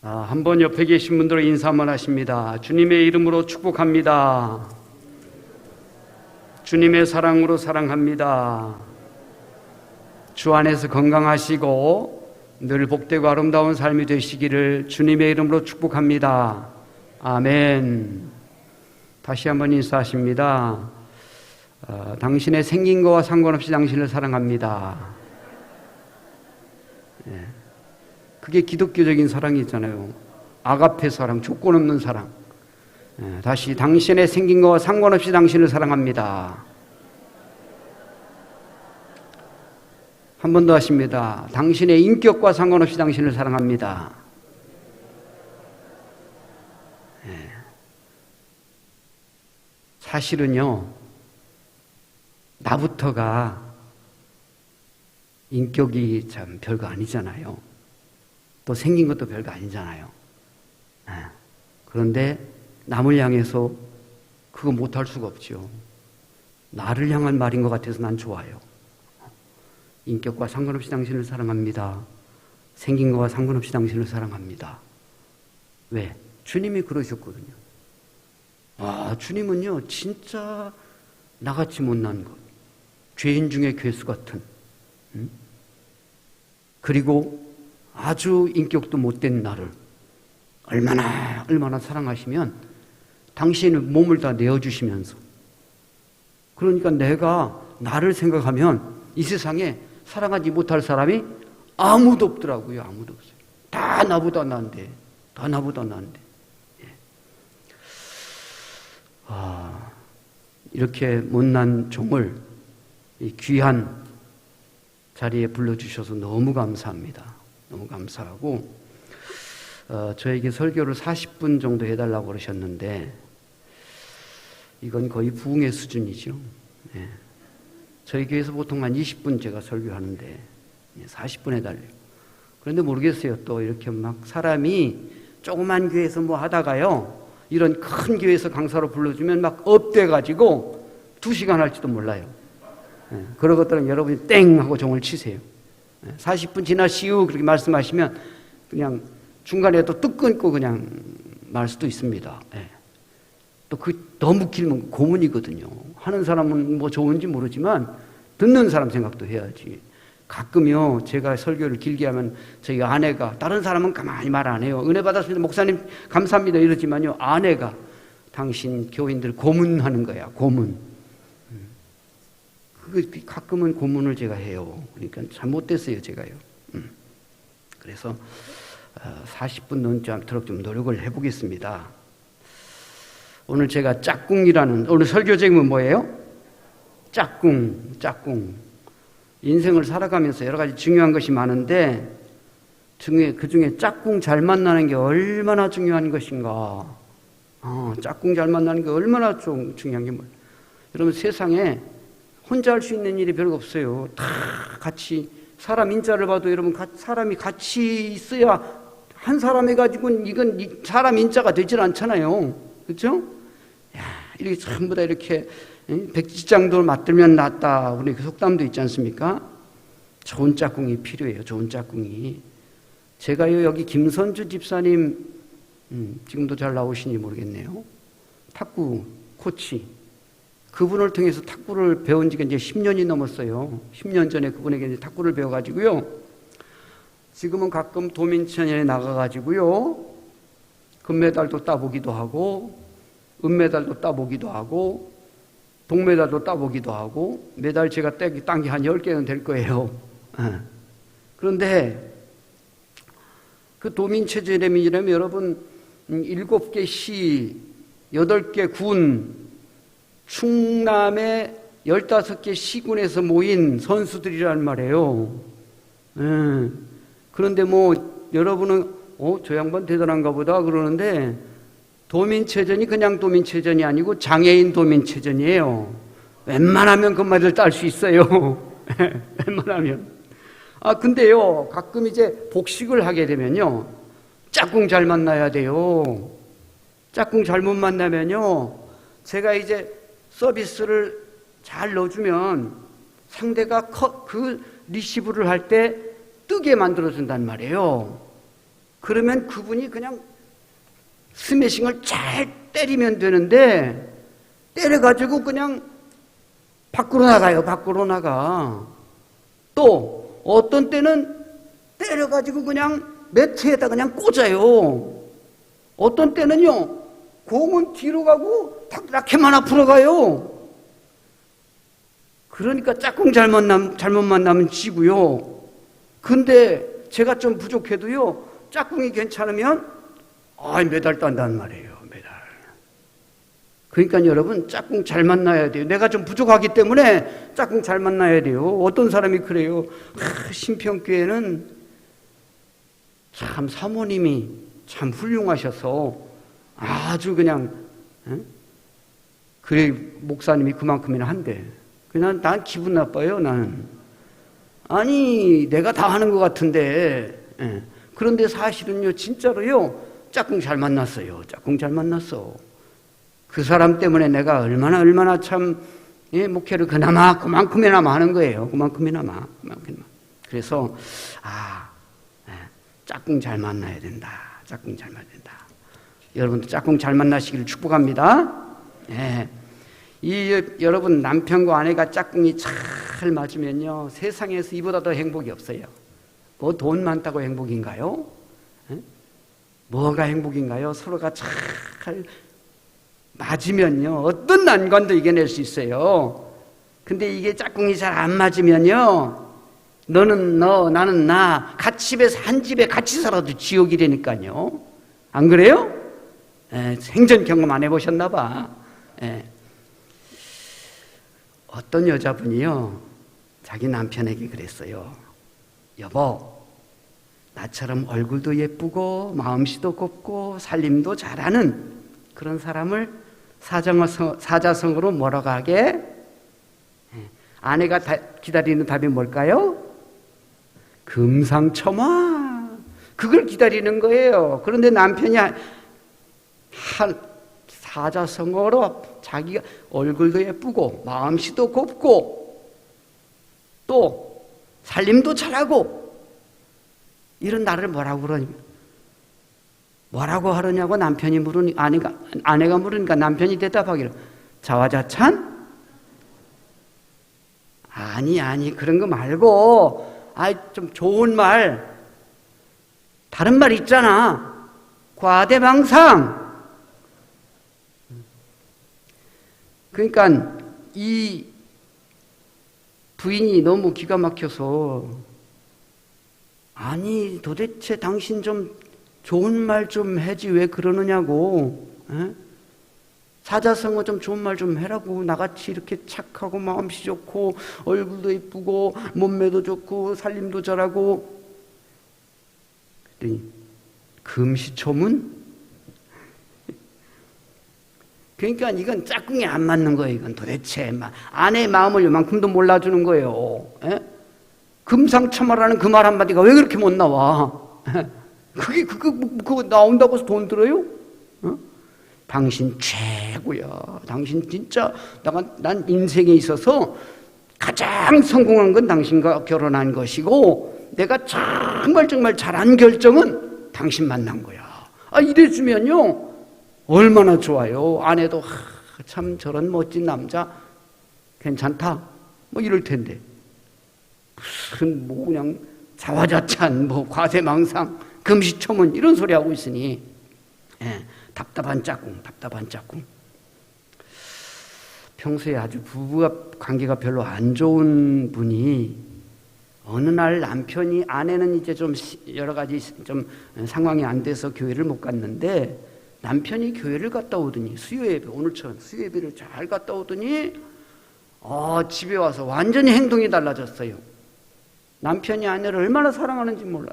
한번 옆에 계신 분들 인사 한번 하십니다. 주님의 이름으로 축복합니다. 주님의 사랑으로 사랑합니다. 주 안에서 건강하시고 늘 복되고 아름다운 삶이 되시기를 주님의 이름으로 축복합니다. 아멘. 다시 한번 인사하십니다. 당신의 생긴 거와 상관없이 당신을 사랑합니다. 그게 기독교적인 사랑이잖아요. 아가페 사랑, 조건 없는 사랑. 다시 당신의 생긴 거와 상관없이 당신을 사랑합니다. 한 번 더 하십니다. 당신의 인격과 상관없이 당신을 사랑합니다. 사실은요, 나부터가 인격이 참 별거 아니잖아요. 또 생긴 것도 별거 아니잖아요. 그런데 남을 향해서 그거 못할 수가 없죠. 나를 향한 말인 것 같아서 난 좋아요. 인격과 상관없이 당신을 사랑합니다. 생긴 거와 상관없이 당신을 사랑합니다. 왜? 주님이 그러셨거든요. 주님은요, 진짜 나같이 못난 것, 죄인 중에 괴수 같은, 그리고 아주 인격도 못된 나를 얼마나 사랑하시면 당신의 몸을 다 내어주시면서, 그러니까 내가 나를 생각하면 이 세상에 사랑하지 못할 사람이 아무도 없더라고요. 아무도 없어요. 다 나보다 나은데. 이렇게 못난 종을 이 귀한 자리에 불러주셔서 너무 감사합니다. 너무 감사하고, 저에게 설교를 40분 정도 해달라고 그러셨는데 이건 거의 부흥의 수준이죠. 저희 교회에서 보통 한 20분 제가 설교하는데 40분 해달래요. 그런데 모르겠어요. 또 이렇게 막 사람이 조그만 교회에서 뭐 하다가요, 이런 큰 교회에서 강사로 불러주면 막 업돼가지고 2시간 할지도 몰라요. 그런 것들은 여러분이 땡 하고 종을 치세요. 40분 지나시오 그렇게 말씀하시면 그냥 중간에 또 뚝 끊고 그냥 말 수도 있습니다. 또 너무 길면 고문이거든요. 하는 사람은 뭐 좋은지 모르지만 듣는 사람 생각도 해야지. 가끔요, 제가 설교를 길게 하면 저희 아내가, 다른 사람은 가만히 말 안 해요. 은혜 받았습니다. 목사님 감사합니다. 이러지만요, 아내가 당신 교인들 고문하는 거야. 고문. 가끔은 고문을 제가 해요. 그러니까 잘못됐어요, 제가요. 그래서 40분 넘도록 좀 노력을 해보겠습니다. 오늘 제가 짝꿍이라는, 오늘 설교 제목은 뭐예요? 짝꿍. 인생을 살아가면서 여러 가지 중요한 것이 많은데 그 중에 짝꿍 잘 만나는 게 얼마나 중요한 것인가. 짝꿍 잘 만나는 게 얼마나 좀 중요한 게 뭐예요? 여러분, 세상에 혼자 할 수 있는 일이 별거 없어요. 다 같이, 사람 인자를 봐도 여러분, 사람이 같이 있어야 한 사람 해가지고는 이건 사람 인자가 되질 않잖아요. 그렇죠? 이렇게 전부 다 이렇게 백지장도를 맞들면 낫다. 우리 그 속담도 있지 않습니까? 좋은 짝꿍이 필요해요. 좋은 짝꿍이. 제가요, 여기 김선주 집사님, 지금도 잘 나오시는지 모르겠네요. 탁구 코치. 그분을 통해서 탁구를 배운 지가 이제 10년이 넘었어요. 10년 전에 그분에게 이제 탁구를 배워가지고요. 지금은 가끔 도민천연에 나가가지고요, 금메달도 따보기도 하고, 은메달도 따보기도 하고, 동메달도 따보기도 하고, 메달 제가 딴 게 한 10개는 될 거예요. 그런데 그 도민체제라면 여러분, 7개 시, 8개 군, 충남의 15개 시군에서 모인 선수들이란 말이에요. 그런데 뭐 여러분은 저 양반 대단한가 보다 그러는데, 도민체전이 그냥 도민체전이 아니고 장애인 도민체전이에요. 웬만하면 그 말을 딸 수 있어요. 웬만하면. 근데요, 가끔 이제 복식을 하게 되면요, 짝꿍 잘 만나야 돼요. 짝꿍 잘못 만나면요, 제가 이제 서비스를 잘 넣어주면 상대가 그 리시브를 할 때 뜨게 만들어준단 말이에요. 그러면 그분이 그냥 스매싱을 잘 때리면 되는데 때려가지고 그냥 밖으로 나가요. 밖으로 나가. 또 어떤 때는 때려가지고 그냥 매트에다 그냥 꽂아요. 어떤 때는요, 공은 뒤로 가고 라켓만 앞으로 가요. 그러니까 짝꿍 잘못 만나면 지고요. 근데 제가 좀 부족해도요, 짝꿍이 괜찮으면 메달 딴단 말이에요. 메달. 그러니까 여러분, 짝꿍 잘 만나야 돼요. 내가 좀 부족하기 때문에 짝꿍 잘 만나야 돼요. 어떤 사람이 그래요. 신평교회는 참 사모님이 참 훌륭하셔서 아주 그냥 그래 목사님이 그만큼이나 한대. 난 기분 나빠요. 나는 아니 내가 다 하는 것 같은데. 그런데 사실은요 진짜로요 짝꿍 잘 만났어요. 짝꿍 잘 만났어. 그 사람 때문에 내가 얼마나 참 목회를 그나마 그만큼이나마 하는 거예요. 그만큼이나마. 그래서 짝꿍 잘 만나야 된다. 짝꿍 잘 만나야 된다. 여러분도 짝꿍 잘 만나시기를 축복합니다. 여러분 남편과 아내가 짝꿍이 잘 맞으면요 세상에서 이보다 더 행복이 없어요. 뭐 돈 많다고 행복인가요? 뭐가 행복인가요? 서로가 잘 맞으면요 어떤 난관도 이겨낼 수 있어요. 근데 이게 짝꿍이 잘 안 맞으면요 너는 너 나는 나 같이 집에서 한 집에 같이 살아도 지옥이라니까요. 안 그래요? 생전 경험 안 해보셨나 봐. 어떤 여자분이요 자기 남편에게 그랬어요. 여보, 나처럼 얼굴도 예쁘고 마음씨도 곱고 살림도 잘하는 그런 사람을 사자성어로 뭐라고 하게? 아내가 기다리는 답이 뭘까요? 금상첨화. 그걸 기다리는 거예요. 그런데 남편이 사자성어로 자기가 얼굴도 예쁘고 마음씨도 곱고 또 살림도 잘하고 이런 나를 뭐라고 하느냐고 남편이 물으니까 아내가 물으니까 남편이 대답하기를 자화자찬? 아니 그런 거 말고 좀 좋은 말 다른 말 있잖아. 과대망상. 그러니까 이 부인이 너무 기가 막혀서 아니 도대체 당신 좀 좋은 말 좀 해지 왜 그러느냐고. 사자성어 좀 좋은 말 좀 해라고. 나같이 이렇게 착하고 마음씨 좋고 얼굴도 예쁘고 몸매도 좋고 살림도 잘하고. 그랬더니 금시초문? 그러니까 이건 짝꿍이 안 맞는 거예요. 이건 도대체 아내의 마음을 요만큼도 몰라주는 거예요. 금상첨화라는 그 말 한마디가 왜 그렇게 못 나와? 그거 나온다고 해서 돈 들어요? 당신 최고야. 당신 진짜 난 인생에 있어서 가장 성공한 건 당신과 결혼한 것이고 내가 정말 잘한 결정은 당신 만난 거야. 이래주면요 얼마나 좋아요. 아내도 참 저런 멋진 남자 괜찮다 뭐 이럴 텐데 무슨 그냥 자화자찬 과대망상 금시초문 이런 소리 하고 있으니 답답한 짝꿍. 평소에 아주 부부가 관계가 별로 안 좋은 분이 어느 날 남편이 아내는 이제 좀 여러 가지 좀 상황이 안 돼서 교회를 못 갔는데 남편이 교회를 갔다 오더니 수요예배 오늘처럼 수요예배를 잘 갔다 오더니 집에 와서 완전히 행동이 달라졌어요. 남편이 아내를 얼마나 사랑하는지 몰라.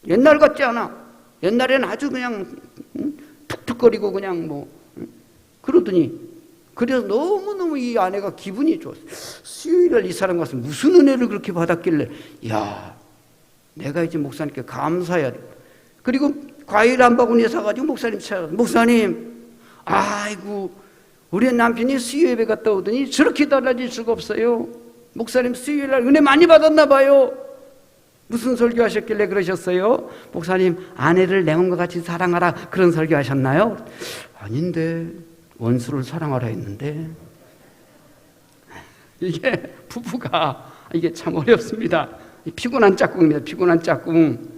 옛날 같지 않아. 옛날에는 아주 그냥 툭툭거리고 그냥 그러더니 그래서 너무너무 이 아내가 기분이 좋았어. 수요일날 이 사람 가서 무슨 은혜를 그렇게 받았길래 야 내가 이제 목사님께 감사해야 돼. 그리고 과일 한 바구니 사가지고 목사님 찾아가서 목사님 아이고 우리 남편이 수요예배 갔다 오더니 저렇게 달라질 수가 없어요. 목사님 수요일날 은혜 많이 받았나 봐요. 무슨 설교하셨길래 그러셨어요? 목사님, 아내를 내 몸과 같이 사랑하라, 그런 설교하셨나요? 아닌데, 원수를 사랑하라 했는데. 이게 부부가 이게 참 어렵습니다. 피곤한 짝꿍입니다. 피곤한 짝꿍.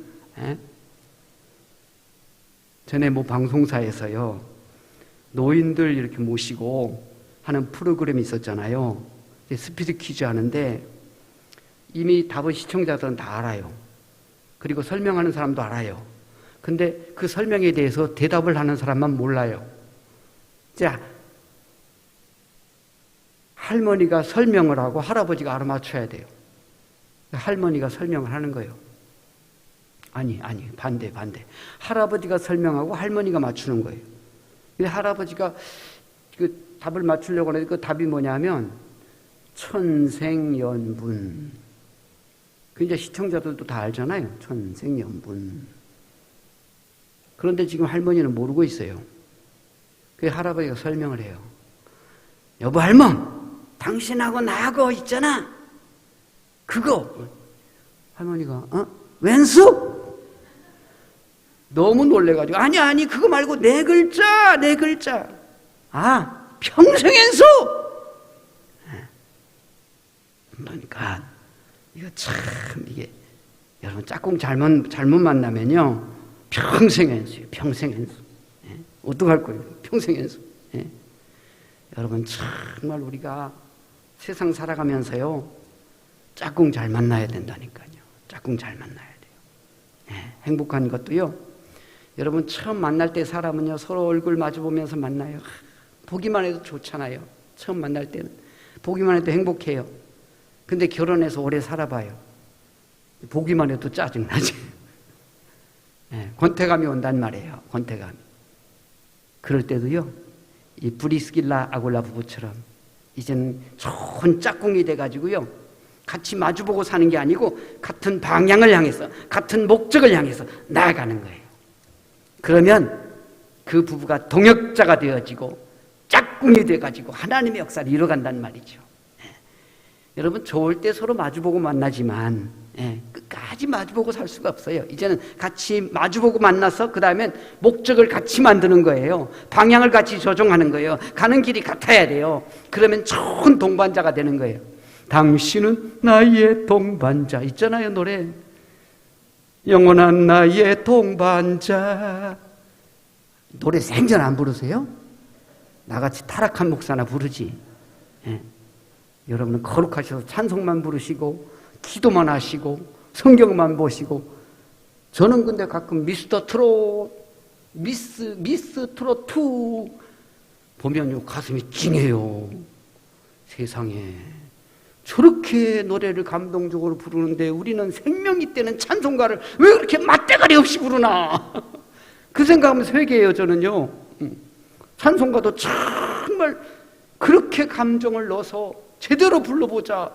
전에 뭐 방송사에서요, 노인들 이렇게 모시고 하는 프로그램이 있었잖아요. 스피드 퀴즈 하는데 이미 답은 시청자들은 다 알아요. 그리고 설명하는 사람도 알아요. 근데 그 설명에 대해서 대답을 하는 사람만 몰라요. 자, 할머니가 설명을 하고 할아버지가 알아맞혀야 돼요. 할머니가 설명을 하는 거예요. 아니, 반대. 할아버지가 설명하고 할머니가 맞추는 거예요. 근데 할아버지가 그 답을 맞추려고 하는데 그 답이 뭐냐면 천생연분. 그 이제 시청자들도 다 알잖아요. 천생연분. 그런데 지금 할머니는 모르고 있어요. 그 할아버지가 설명을 해요. 여보 할멈, 당신하고 나하고 있잖아. 그거. 할머니가 왼수? 너무 놀래가지고 아니 그거 말고 네 글자. 아, 평생연수. 그러니까 이거 참 이게 여러분 짝꿍 잘못 만나면요 평생연수예요. 평생연수. 어떡할 거예요? 평생연수. 여러분 정말 우리가 세상 살아가면서요 짝꿍 잘 만나야 된다니까요. 짝꿍 잘 만나야 돼요. 행복한 것도요. 여러분 처음 만날 때 사람은요 서로 얼굴 마주 보면서 만나요. 보기만 해도 좋잖아요. 처음 만날 때는 보기만 해도 행복해요. 근데 결혼해서 오래 살아봐요. 보기만 해도 짜증나지. 권태감이 온단 말이에요. 권태감이. 그럴 때도요 이 브리스길라 아굴라 부부처럼 이제는 좋은 짝꿍이 돼가지고요 같이 마주보고 사는 게 아니고 같은 방향을 향해서 같은 목적을 향해서 나아가는 거예요. 그러면 그 부부가 동역자가 되어지고 짝꿍이 돼가지고 하나님의 역사를 이뤄간단 말이죠. 여러분 좋을 때 서로 마주보고 만나지만 끝까지 마주보고 살 수가 없어요. 이제는 같이 마주보고 만나서 그 다음엔 목적을 같이 만드는 거예요. 방향을 같이 조정하는 거예요. 가는 길이 같아야 돼요. 그러면 좋은 동반자가 되는 거예요. 당신은 나의 동반자 있잖아요. 노래 영원한 나의 동반자. 노래 생전 안 부르세요? 나같이 타락한 목사나 부르지. 여러분은 거룩하셔서 찬송만 부르시고 기도만 하시고 성경만 보시고. 저는 근데 가끔 미스터 트롯 미스 트롯 2 보면요 가슴이 찡해요. 세상에 저렇게 노래를 감동적으로 부르는데 우리는 생명이 때는 찬송가를 왜 그렇게 맞대가리 없이 부르나. 그 생각하면서 회개해요. 저는요 찬송가도 정말 그렇게 감정을 넣어서 제대로 불러보자.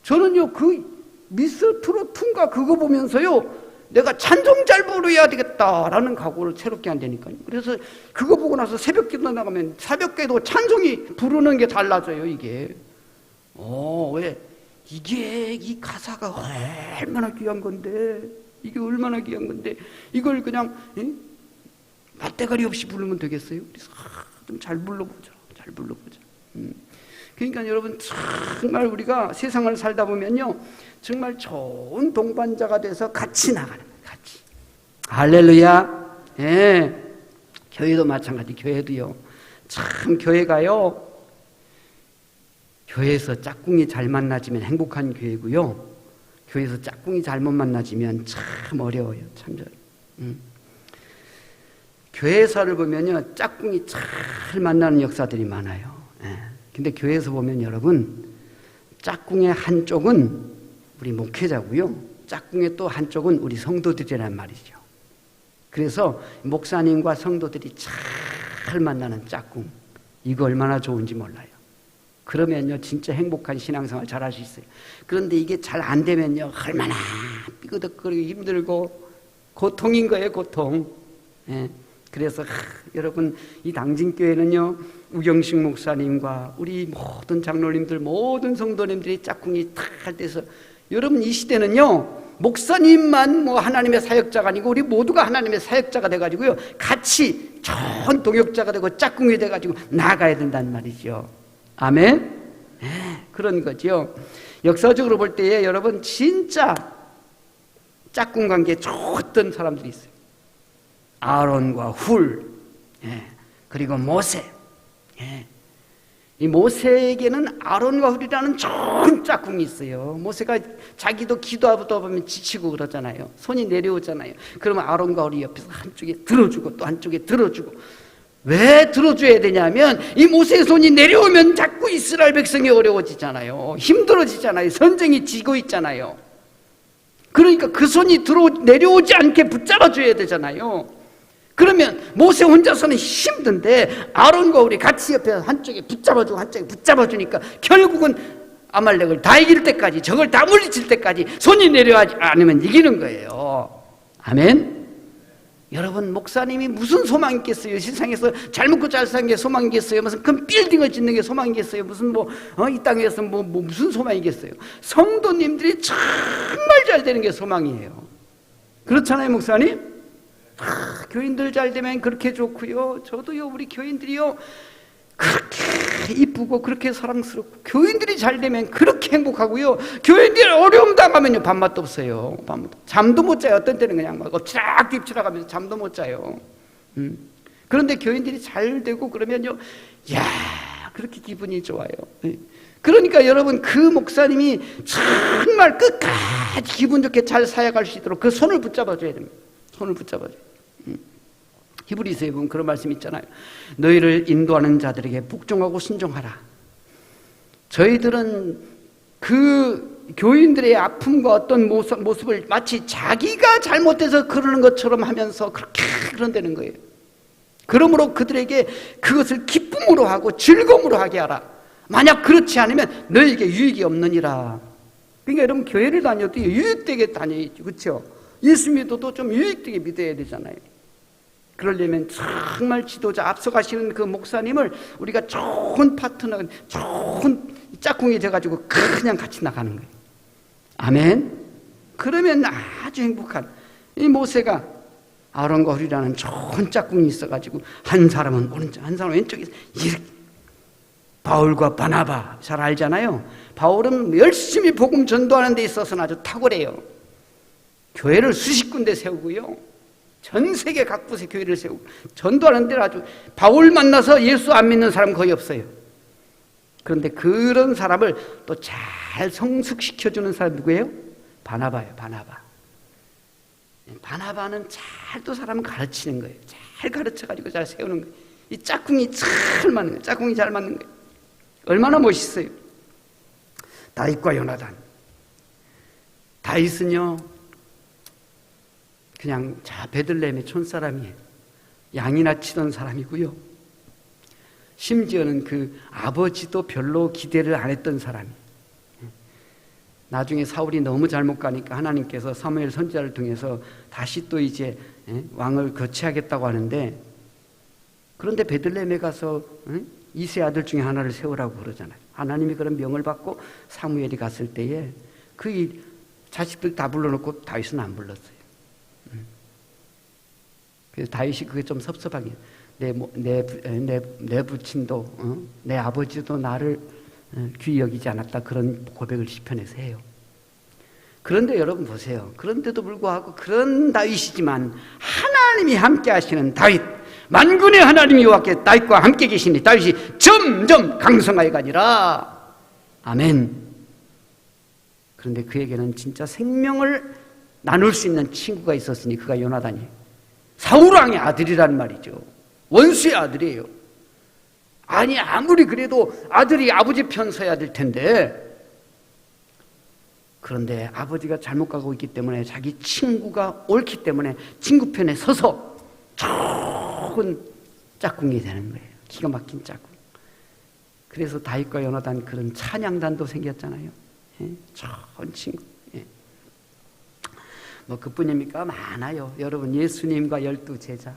저는요 그 미스 트롯 2인가 그거 보면서요 내가 찬송 잘 부르야 되겠다라는 각오를 새롭게 한다니까요. 그래서 그거 보고 나서 새벽기도 나가면 새벽기도 찬송이 부르는 게 달라져요. 이게 왜 이게 이 가사가 얼마나 귀한 건데 이게 얼마나 귀한 건데 이걸 그냥 맞대가리 없이 부르면 되겠어요? 그래서 좀 잘 불러보자. 그러니까 여러분 정말 우리가 세상을 살다 보면요 정말 좋은 동반자가 돼서 같이 나가는 거예요. 같이. 할렐루야. 교회도 마찬가지. 교회도요 참 교회가요 교회에서 짝꿍이 잘 만나지면 행복한 교회고요 교회에서 짝꿍이 잘못 만나지면 참 어려워요. 참 교회사를 보면요 짝꿍이 잘 만나는 역사들이 많아요. 근데 교회에서 보면 여러분 짝꿍의 한쪽은 우리 목회자고요 짝꿍의 또 한쪽은 우리 성도들이란 말이죠. 그래서 목사님과 성도들이 잘 만나는 짝꿍, 이거 얼마나 좋은지 몰라요. 그러면요 진짜 행복한 신앙생활 잘 할 수 있어요. 그런데 이게 잘 안 되면요 얼마나 삐그덕거리고 힘들고 고통인 거예요. 고통. 그래서 여러분 이 당진교회는요 우경식 목사님과 우리 모든 장로님들 모든 성도님들이 짝꿍이 다 돼서 여러분 이 시대는요 목사님만 뭐 하나님의 사역자가 아니고 우리 모두가 하나님의 사역자가 돼가지고요, 같이 좋은 동역자가 되고 짝꿍이 돼가지고 나아가야 된다는 말이죠. 아멘? 네, 그런 거죠. 역사적으로 볼 때에 여러분 진짜 짝꿍 관계에 좋았던 사람들이 있어요. 아론과 훌, 그리고 모세. 이 모세에게는 아론과 훌이라는 좋은 짝꿍이 있어요. 모세가 자기도 기도하다 보면 지치고 그러잖아요. 손이 내려오잖아요. 그러면 아론과 훌이 옆에서 한쪽에 들어주고 또 한쪽에 들어주고. 왜 들어줘야 되냐면 이 모세의 손이 내려오면 자꾸 이스라엘 백성이 어려워지잖아요. 힘들어지잖아요. 전쟁이 지고 있잖아요. 그러니까 그 손이 내려오지 않게 붙잡아줘야 되잖아요. 그러면 모세 혼자서는 힘든데 아론과 훌이 같이 옆에 한쪽에 붙잡아주고 한쪽에 붙잡아주니까 결국은 아말렉을 다 이길 때까지, 적을 다 물리칠 때까지 손이 내려오지 않으면 이기는 거예요. 아멘? 여러분, 목사님이 무슨 소망이 있겠어요? 세상에서 잘 먹고 잘 사는 게 소망이 있겠어요? 무슨 큰 빌딩을 짓는 게 소망이 있겠어요? 무슨 이 땅에서 무슨 소망이 있겠어요? 성도님들이 정말 잘 되는 게 소망이에요. 그렇잖아요, 목사님? 교인들 잘 되면 그렇게 좋고요. 저도요, 우리 교인들이요, 그렇게 이쁘고 그렇게 사랑스럽고, 교인들이 잘 되면 그렇게 행복하고요. 교인들이 어려움 당하면요, 밥맛도 없어요. 잠도 못 자요. 어떤 때는 그냥 막 엎치락 뒤치락 하면서 잠도 못 자요. 그런데 교인들이 잘 되고 그러면요, 야, 그렇게 기분이 좋아요. 그러니까 여러분, 그 목사님이 정말 끝까지 기분 좋게 잘 살아갈 수 있도록 그 손을 붙잡아줘야 됩니다. 손을 붙잡아줘야 돼요. 히브리서에 보면 그런 말씀 있잖아요. 너희를 인도하는 자들에게 복종하고 순종하라. 저희들은 그 교인들의 아픔과 어떤 모습을 마치 자기가 잘못돼서 그러는 것처럼 하면서 그렇게 그런다는 거예요. 그러므로 그들에게 그것을 기쁨으로 하고 즐거움으로 하게 하라. 만약 그렇지 않으면 너희에게 유익이 없느니라. 그러니까 여러분, 교회를 다녀도 유익되게 다녀야죠. 그렇죠? 예수 믿어도 좀 유익되게 믿어야 되잖아요. 그러려면 정말 지도자, 앞서가시는 그 목사님을 우리가 좋은 파트너, 좋은 짝꿍이 돼가지고 그냥 같이 나가는 거예요. 아멘? 그러면 아주 행복한, 이 모세가 아론과 훌이라는 좋은 짝꿍이 있어가지고 한 사람은 오른쪽, 한 사람은 왼쪽에 이렇게. 바울과 바나바 잘 알잖아요. 바울은 열심히 복음 전도하는 데 있어서는 아주 탁월해요. 교회를 수십 군데 세우고요, 전 세계 각 곳에 교회를 세우고 전도하는 데는 아주, 바울 만나서 예수 안 믿는 사람 거의 없어요. 그런데 그런 사람을 또 잘 성숙시켜주는 사람 누구예요? 바나바예요. 바나바는 잘 또 사람을 가르치는 거예요. 잘 가르쳐가지고 잘 세우는 거예요. 이 짝꿍이 잘 맞는 거예요. 짝꿍이 잘 맞는 거예요. 얼마나 멋있어요. 다윗과 요나단. 다윗은요, 그냥 베들레헴의 촌사람이에요. 양이나 치던 사람이고요. 심지어는 그 아버지도 별로 기대를 안 했던 사람이에요. 나중에 사울이 너무 잘못 가니까 하나님께서 사무엘 선지자를 통해서 다시 또 이제 왕을 교체하겠다고 하는데, 그런데 베들레헴에 가서 이세 아들 중에 하나를 세우라고 그러잖아요. 하나님이 그런 명을 받고 사무엘이 갔을 때에 그 자식들 다 불러놓고 다윗은 안 불렀어요. 그래서 다윗이 그게 좀 섭섭하게, 내 부친도 내 아버지도 나를 귀히 여기지 않았다, 그런 고백을 시편에서 해요. 그런데 여러분 보세요. 그런데도 불구하고 그런 다윗이지만 하나님이 함께 하시는 다윗, 만군의 하나님이 여호와께 다윗과 함께 계시니 다윗이 점점 강성하여 가니라. 아멘. 그런데 그에게는 진짜 생명을 나눌 수 있는 친구가 있었으니 그가 요나단이에요. 사울왕의 아들이란 말이죠. 원수의 아들이에요. 아니, 아무리 그래도 아들이 아버지 편 서야 될 텐데, 그런데 아버지가 잘못 가고 있기 때문에 자기 친구가 옳기 때문에 친구 편에 서서 좋은 짝꿍이 되는 거예요. 기가 막힌 짝꿍. 그래서 다윗과 요나단 그런 찬양단도 생겼잖아요. 좋은 친구. 그뿐입니까? 많아요. 여러분, 예수님과 12제자.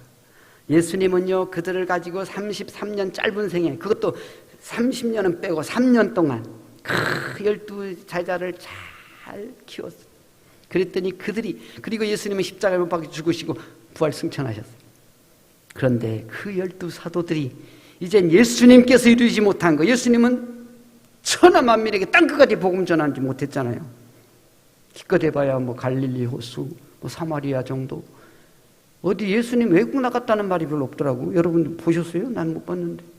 예수님은요, 그들을 가지고 33년 짧은 생애, 그것도 30년은 빼고 3년 동안 그 12제자를 잘 키웠어요. 그랬더니 그리고 예수님은 십자가에 못 박혀 죽으시고 부활 승천하셨어요. 그런데 그 12사도들이 이젠 예수님께서 이루지 못한 거, 예수님은 천하 만민에게 땅끝까지 복음 전하지 못했잖아요. 기껏 해봐야 뭐 갈릴리 호수, 뭐 사마리아 정도. 어디 예수님 외국 나갔다는 말이 별로 없더라고. 여러분 보셨어요? 난 못 봤는데.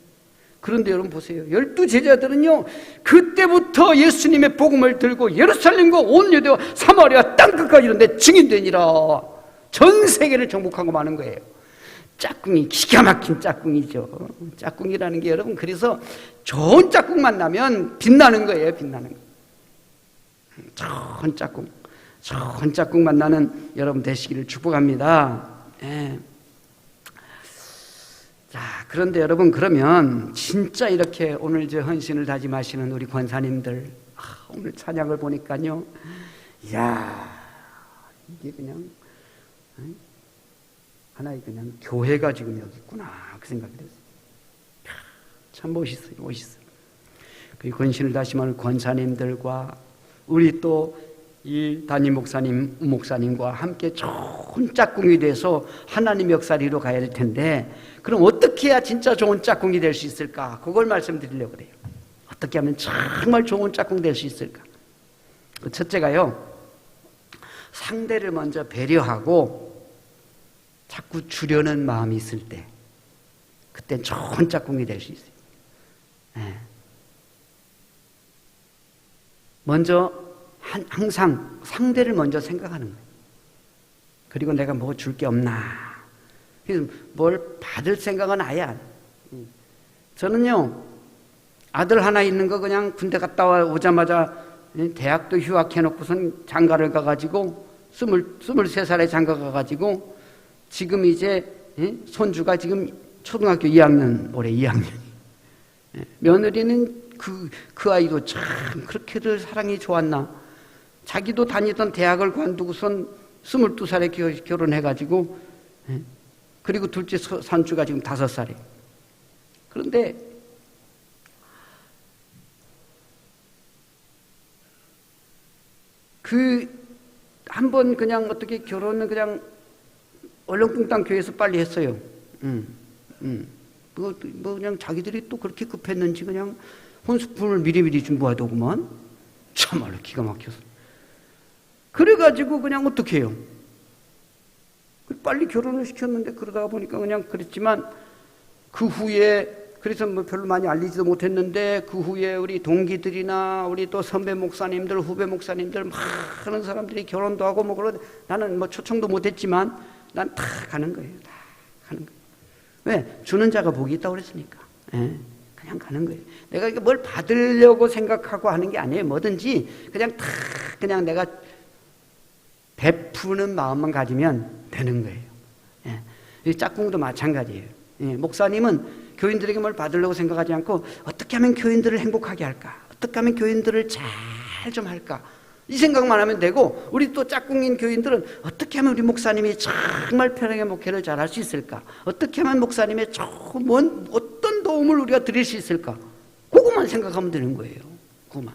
그런데 여러분 보세요. 12 제자들은요, 그때부터 예수님의 복음을 들고 예루살렘과 온 유대와 사마리아 땅끝까지 이런 데 증인되니라. 전 세계를 정복하고 마는 거예요. 짝꿍이 기가 막힌 짝꿍이죠. 짝꿍이라는 게 여러분, 그래서 좋은 짝꿍 만나면 빛나는 거예요. 빛나는 거. 좋은 짝꿍 만나는 여러분 되시기를 축복합니다. 예. 자, 그런데 여러분, 그러면 진짜 이렇게 오늘 저 헌신을 다짐하시는 우리 권사님들, 오늘 찬양을 보니까요, 이야, 이게 그냥 하나의 그냥 교회가 지금 여기 있구나, 그 생각이 들었어요. 참 멋있어요, 멋있어요. 그 권신을 다짐하는 권사님들과 우리 또 이 담임 목사님, 목사님과 함께 좋은 짝꿍이 돼서 하나님 역사를 이루어 가야 될 텐데, 그럼 어떻게 해야 진짜 좋은 짝꿍이 될 수 있을까? 그걸 말씀드리려고 그래요. 어떻게 하면 정말 좋은 짝꿍 될 수 있을까? 첫째가요, 상대를 먼저 배려하고 자꾸 주려는 마음이 있을 때, 그땐 좋은 짝꿍이 될 수 있어요. 네. 먼저 항상 상대를 먼저 생각하는 거예요. 그리고 내가 뭐 줄 게 없나. 그래서 뭘 받을 생각은 아예 안 해요. 저는요, 아들 하나 있는 거 그냥 군대 갔다 오자마자 대학도 휴학해놓고선 장가를 가가지고 23살에 장가 가가지고 지금 이제 손주가 지금 초등학교 2학년, 올해 2학년. 며느리는 그 아이도 참 그렇게들 사랑이 좋았나. 자기도 다니던 대학을 관두고선 22살에 결혼해가지고, 그리고 둘째 산주가 지금 5살이에요. 그런데 한번 그냥 어떻게 결혼은 그냥 얼렁뚱땅 교회에서 빨리 했어요. 뭐 그냥 자기들이 또 그렇게 급했는지 그냥 혼수품을 미리미리 준비하더구만. 참말로 기가 막혀서. 그래가지고 그냥 어떻게 해요? 빨리 결혼을 시켰는데 그러다가 보니까 그냥 그랬지만 그 후에 그래서 뭐 별로 많이 알리지도 못했는데 그 후에 우리 동기들이나 우리 또 선배 목사님들, 후배 목사님들 많은 사람들이 결혼도 하고 뭐 그러는데 나는 뭐 초청도 못했지만 난 다 가는 거예요. 다 가는 거예요. 왜? 주는 자가 복이 있다고 그랬으니까. 예. 그냥 가는 거예요. 내가 뭘 받으려고 생각하고 하는 게 아니에요. 뭐든지 그냥 다 그냥 내가 베푸는 마음만 가지면 되는 거예요. 예. 짝꿍도 마찬가지예요. 예. 목사님은 교인들에게 뭘 받으려고 생각하지 않고 어떻게 하면 교인들을 행복하게 할까? 어떻게 하면 교인들을 잘 좀 할까? 이 생각만 하면 되고, 우리 또 짝꿍인 교인들은 어떻게 하면 우리 목사님이 정말 편하게 목회를 잘 할 수 있을까? 어떻게 하면 목사님의 어떤 도움을 우리가 드릴 수 있을까? 그것만 생각하면 되는 거예요. 그것만.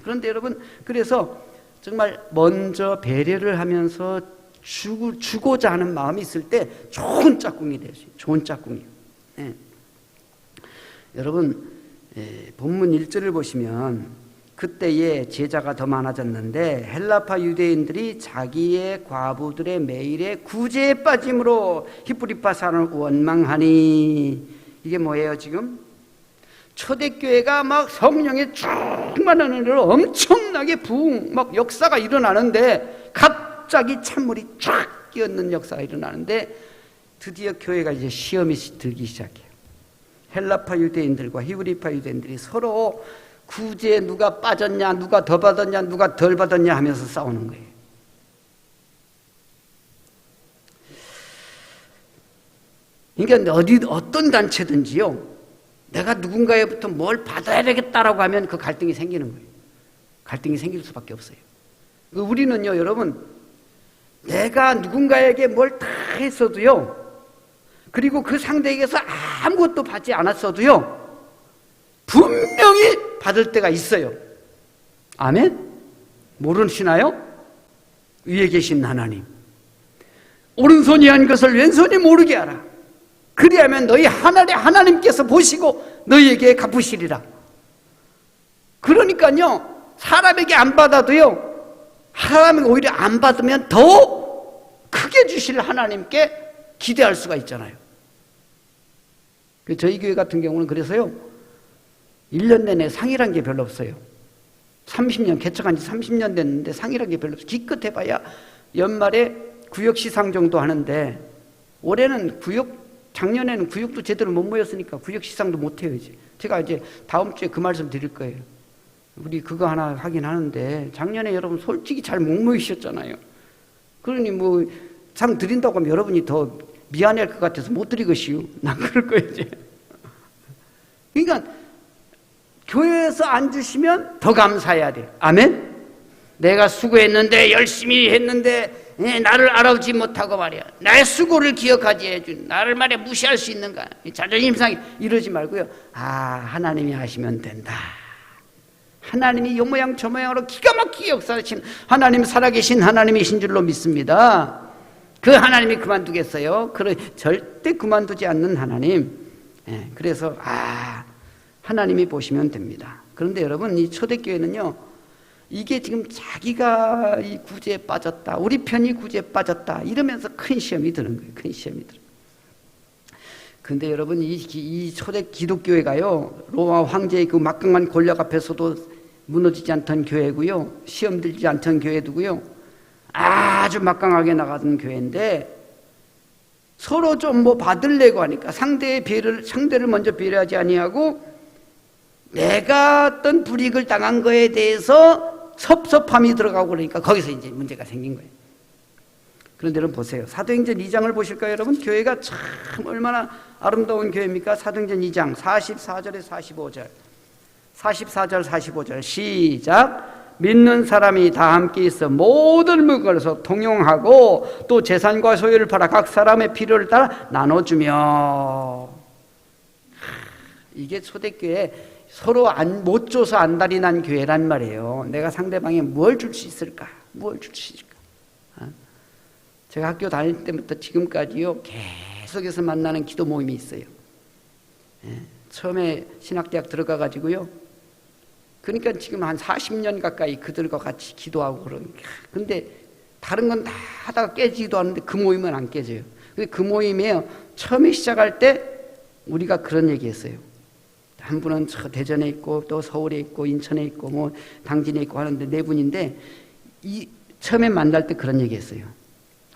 그런데 여러분, 그래서 정말 먼저 배려를 하면서 주고자 하는 마음이 있을 때 좋은 짝꿍이 될 수 있어요. 좋은 짝꿍이요. 예. 여러분, 본문 1절을 보시면 그때에 제자가 더 많아졌는데 헬라파 유대인들이 자기의 과부들의 매일의 구제에 빠짐으로 히브리파 사람을 원망하니, 이게 뭐예요 지금? 초대교회가 막 성령의 충만한 은혜로 엄청나게 막 역사가 일어나는데, 갑자기 찬물이 쫙 끼얹는 역사가 일어나는데 드디어 교회가 이제 시험이 들기 시작해요. 헬라파 유대인들과 히브리파 유대인들이 서로 구제에 누가 빠졌냐, 누가 더 받았냐, 누가 덜 받았냐 하면서 싸우는 거예요. 그러니까 어떤 단체든지요, 내가 누군가에부터 뭘 받아야 되겠다라고 하면 그 갈등이 생기는 거예요. 갈등이 생길 수밖에 없어요. 우리는요, 여러분, 내가 누군가에게 뭘 다 했어도요, 그리고 그 상대에게서 아무것도 받지 않았어도요, 분명히 받을 때가 있어요. 아멘? 모르시나요? 위에 계신 하나님, 오른손이 한 것을 왼손이 모르게 하라. 그리하면 너희 하늘의 하나님께서 보시고 너희에게 갚으시리라. 그러니까요, 사람에게 안 받아도요, 하나님이 오히려 안 받으면 더 크게 주실 하나님께 기대할 수가 있잖아요. 저희 교회 같은 경우는 그래서요, 1년 내내 상이란 게 별로 없어요. 30년, 개척한 지 30년 됐는데 상이란 게 별로 없어요. 기껏 해봐야 연말에 구역시상 정도 하는데, 올해는 작년에는 구역도 제대로 못 모였으니까 구역시상도 못 해요, 이제. 제가 이제 다음 주에 그 말씀 드릴 거예요. 우리 그거 하나 하긴 하는데, 작년에 여러분 솔직히 잘 못 모이셨잖아요. 그러니 뭐, 상 드린다고 하면 여러분이 더 미안할 것 같아서 못 드리겠시요. 난 그럴 거예요, 이제. 그러니까, 교회에서 안 주시면 더 감사해야 돼요. 아멘? 내가 수고했는데, 열심히 했는데, 나를 알아보지 못하고 말이야, 나의 수고를 기억하지 해준, 나를 말이야 무시할 수 있는가, 자존심 상해, 이러지 말고요. 하나님이 하시면 된다. 하나님이 요 모양 저 모양으로 기가 막히게 역사하신 하나님, 살아계신 하나님이신 줄로 믿습니다. 그 하나님이 그만두겠어요? 절대 그만두지 않는 하나님. 그래서 하나님이 보시면 됩니다. 그런데 여러분, 이 초대교회는요, 이게 지금 자기가 이 구제에 빠졌다, 우리 편이 구제에 빠졌다, 이러면서 큰 시험이 드는 거예요. 큰 시험이 들어요. 근데 여러분, 이 초대 기독교회가요, 로마 황제의 그 막강한 권력 앞에서도 무너지지 않던 교회고요, 시험 들지 않던 교회도고요, 아주 막강하게 나가던 교회인데, 서로 좀 뭐 받으려고 하니까 상대를 먼저 배려하지 아니하고, 내가 어떤 불이익을 당한 거에 대해서 섭섭함이 들어가고 그러니까 거기서 이제 문제가 생긴 거예요. 그런데 여러분 보세요. 사도행전 2장을 보실까요, 여러분? 교회가 참 얼마나 아름다운 교회입니까? 사도행전 2장 44절에 45절. 44절 45절 시작. 믿는 사람이 다 함께 있어 모든 물건에서 통용하고 또 재산과 소유를 팔아 각 사람의 필요를 따라 나눠주며. 이게 초대교회, 서로 못 줘서 안달이 난 교회란 말이에요. 내가 상대방에 뭘 줄 수 있을까? 뭘 줄 수 있을까? 제가 학교 다닐 때부터 지금까지요, 계속해서 만나는 기도 모임이 있어요. 처음에 신학대학 들어가가지고요, 그러니까 지금 한 40년 가까이 그들과 같이 기도하고 그러니까. 근데 다른 건 다 하다가 깨지기도 하는데 그 모임은 안 깨져요. 근데 그 모임에 처음에 시작할 때 우리가 그런 얘기 했어요. 한 분은 대전에 있고 또 서울에 있고 인천에 있고 뭐 당진에 있고 하는데 네 분인데, 처음에 만날 때 그런 얘기 했어요.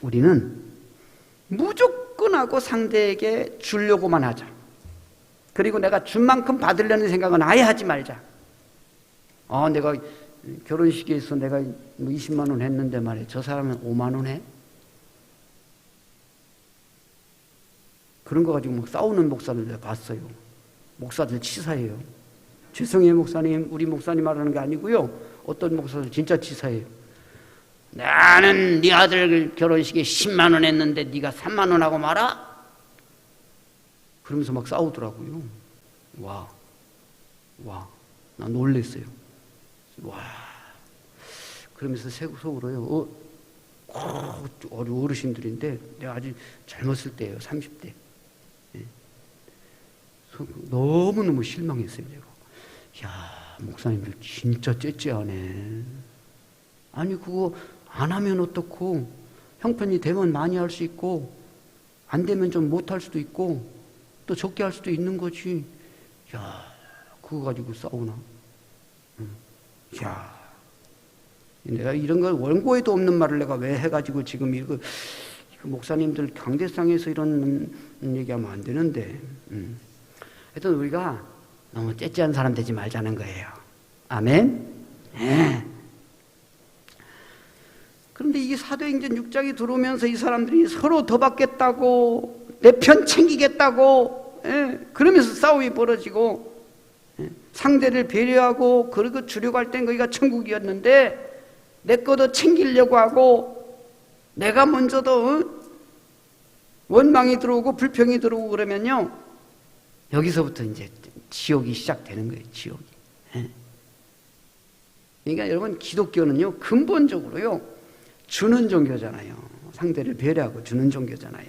우리는 무조건 하고 상대에게 주려고만 하자. 그리고 내가 준 만큼 받으려는 생각은 아예 하지 말자. 내가 결혼식에서 내가 뭐 20만 원 했는데 말이야, 저 사람은 5만 원 해? 그런 거 가지고 막 싸우는 목사를 내가 봤어요. 목사들 치사해요. 죄송해요 목사님, 우리 목사님 말하는 게 아니고요, 어떤 목사들 진짜 치사해요. 나는 네 아들 결혼식에 10만 원 했는데 네가 3만 원 하고 말아? 그러면서 막 싸우더라고요. 와, 나 놀랬어요. 와, 그러면서 속으로요, 어르신들인데 내가 아주 젊었을 때예요, 30대. 너무너무 실망했어요. 제가, 목사님들 진짜 째째하네. 아니 그거 안 하면 어떻고, 형편이 되면 많이 할 수 있고 안 되면 좀 못할 수도 있고 또 적게 할 수도 있는 거지. 그거 가지고 싸우나? 내가 이런 걸 원고에도 없는 말을 내가 왜 해가지고 지금 이거 목사님들 강대상에서 이런 얘기하면 안 되는데. 하여튼 우리가 너무 째째한 사람 되지 말자는 거예요. 아멘? 네. 그런데 이게 사도행전 6장이 들어오면서 이 사람들이 서로 더 받겠다고, 내 편 챙기겠다고, 그러면서 싸움이 벌어지고, 상대를 배려하고, 그리고 주려고 할 땐 거기가 천국이었는데, 내 거도 챙기려고 하고, 내가 먼저도 원망이 들어오고 불평이 들어오고 그러면요, 여기서부터 이제 지옥이 시작되는 거예요, 지옥이. 그러니까 여러분, 기독교는요, 근본적으로요, 주는 종교잖아요. 상대를 배려하고 주는 종교잖아요.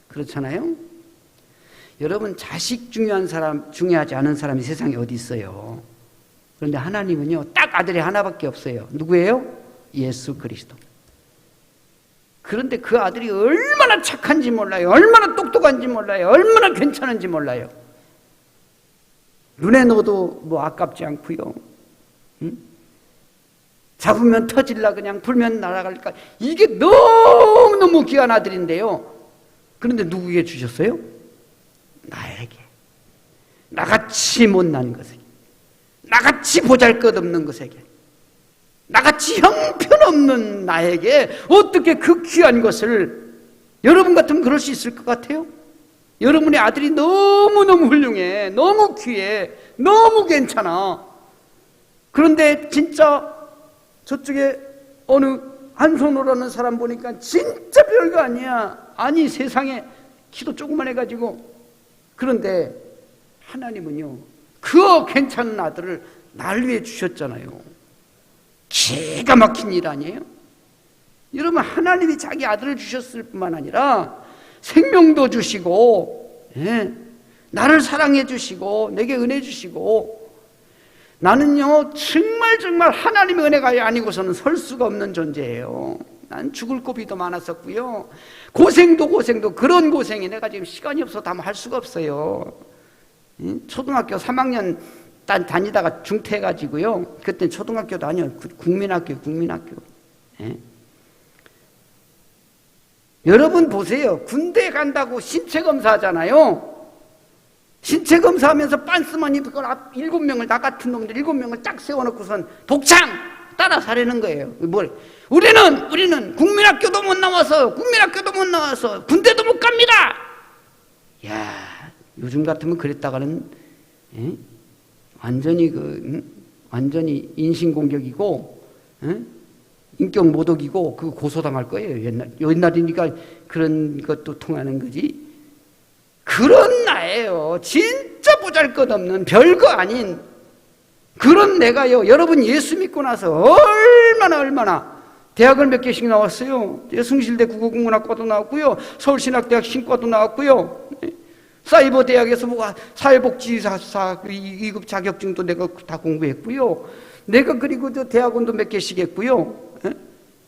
그렇잖아요? 여러분, 자식 중요한 사람, 중요하지 않은 사람이 세상에 어디 있어요? 그런데 하나님은요, 딱 아들이 하나밖에 없어요. 누구예요? 예수 그리스도. 그런데 그 아들이 얼마나 착한지 몰라요. 얼마나 똑똑한지 몰라요. 얼마나 괜찮은지 몰라요. 눈에 넣어도 뭐 아깝지 않고요. 응? 잡으면 터질라 그냥 불면 날아갈까. 이게 너무너무 귀한 아들인데요. 그런데 누구에게 주셨어요? 나에게. 나같이 못난 것에게, 나같이 보잘것없는 것에게, 나같이 형편없는 나에게 어떻게 그 귀한 것을, 여러분 같으면 그럴 수 있을 것 같아요? 여러분의 아들이 너무너무 훌륭해, 너무 귀해, 너무 괜찮아. 그런데 진짜 저쪽에 어느 한손으로라는 사람 보니까 진짜 별거 아니야. 아니, 세상에 키도 조그만 해가지고. 그런데 하나님은요, 그 괜찮은 아들을 날 위해 주셨잖아요. 기가 막힌 일 아니에요? 여러분, 하나님이 자기 아들을 주셨을 뿐만 아니라 생명도 주시고, 나를 사랑해 주시고, 내게 은혜 주시고, 나는요, 정말 하나님의 은혜가 아니고서는 설 수가 없는 존재예요. 난 죽을 고비도 많았었고요. 고생도 그런 고생이 내가 지금 시간이 없어서 다 할 수가 없어요. 초등학교 3학년 다니다가 중퇴해가지고요. 그때 초등학교도 아니요, 국민학교. 여러분 보세요. 군대 간다고 신체 검사하잖아요. 신체 검사하면서 빤스만 입고 7명을, 나 같은 놈들 7명을 딱 세워놓고선 복창 따라 사려는 거예요. 우리는 국민학교도 못 나와서 군대도 못 갑니다. 야, 요즘 같으면 그랬다가는 완전히 인신공격이고 인격 모독이고 그거 고소당할 거예요. 옛날이니까 그런 것도 통하는 거지. 그런 나예요. 진짜 보잘것없는 별거 아닌 그런 내가요. 여러분, 예수 믿고 나서 얼마나 대학을 몇 개씩 나왔어요. 승실대 국어국문학과도 나왔고요, 서울신학대학 신과도 나왔고요, 사이버 대학에서 사회복지사 2급 자격증도 내가 다 공부했고요. 내가 그리고 저 대학원도 몇 개씩 했고요.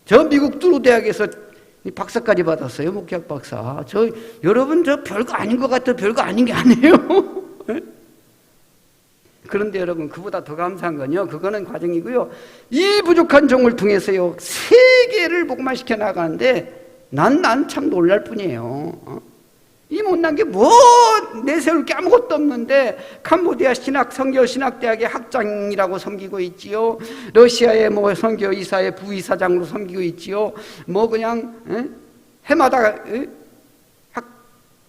저 미국 뚜루 대학에서 박사까지 받았어요. 목회학 박사. 여러분, 저 별거 아닌 것 같아요. 별거 아닌 게 아니에요. 그런데 여러분, 그보다 더 감사한 건요, 그거는 과정이고요, 이 부족한 종을 통해서요, 세계를 복음화 시켜 나가는데 난 참 놀랄 뿐이에요. 이 못난 게 뭐 내세울 게 아무것도 없는데 캄보디아 선교신학대학의 학장이라고 섬기고 있지요. 러시아의 선교이사의 부이사장으로 섬기고 있지요. 그냥 해마다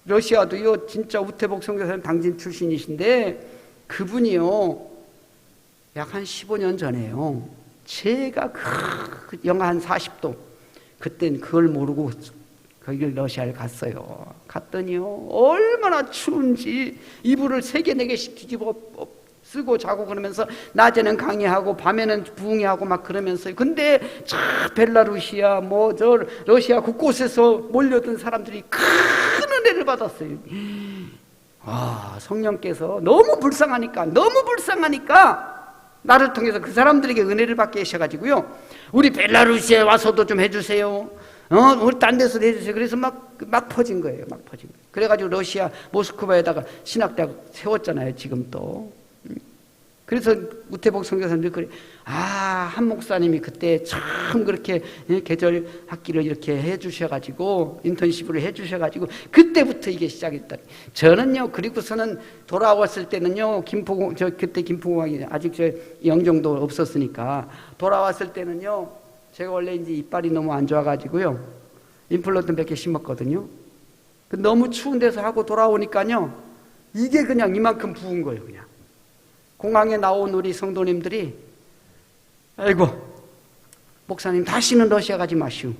러시아도요, 진짜 우태복 선교사님 당진 출신이신데 그분이요, 약 한 15년 전에요, 제가 그 영하 한 40도 그땐 그걸 모르고 거기를 러시아를 갔어요. 갔더니요, 얼마나 추운지 이불을 3개 4개씩 뒤집어 쓰고 자고 그러면서 낮에는 강의하고 밤에는 부흥회하고 막 그러면서. 근데 저 벨라루시아 저 러시아 곳곳에서 몰려든 사람들이 큰 은혜를 받았어요. 성령께서 너무 불쌍하니까 나를 통해서 그 사람들에게 은혜를 받게 하셔가지고요, 우리 벨라루시아에 와서도 좀 해주세요. 우리 딴 데서 해주세요. 그래서 막 퍼진 거예요. 그래가지고 러시아 모스크바에다가 신학대학 세웠잖아요, 지금 또. 그래서 우태복 선교사님들 그래. 한 목사님이 그때 참 그렇게 계절 학기를 이렇게 해주셔가지고 인턴십을 해주셔가지고 그때부터 이게 시작했다. 저는요, 그리고서는 돌아왔을 때는요, 그때 김포공항이 아직 영종도 없었으니까 돌아왔을 때는요, 제가 원래 이제 이빨이 너무 안 좋아가지고요, 임플란트 몇 개 심었거든요. 너무 추운 데서 하고 돌아오니까요, 이게 그냥 이만큼 부은 거예요. 그냥 공항에 나온 우리 성도님들이, 아이고 목사님 다시는 러시아 가지 마시오.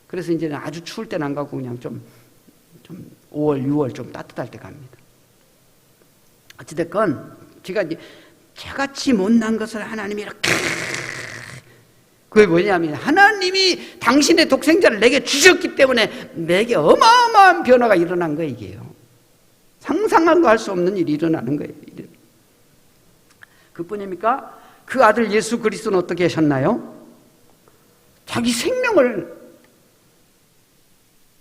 그래서 이제는 아주 추울 때는 안 가고 그냥 좀 5월 6월 좀 따뜻할 때 갑니다. 어찌됐건 제가 이제 저같이 못난 것을 하나님이 이렇게 그게 뭐냐면 하나님이 당신의 독생자를 내게 주셨기 때문에 내게 어마어마한 변화가 일어난 거예요. 이게요. 상상도 할 수 없는 일이 일어나는 거예요. 그뿐입니까? 그 아들 예수 그리스도는 어떻게 하셨나요? 자기 생명을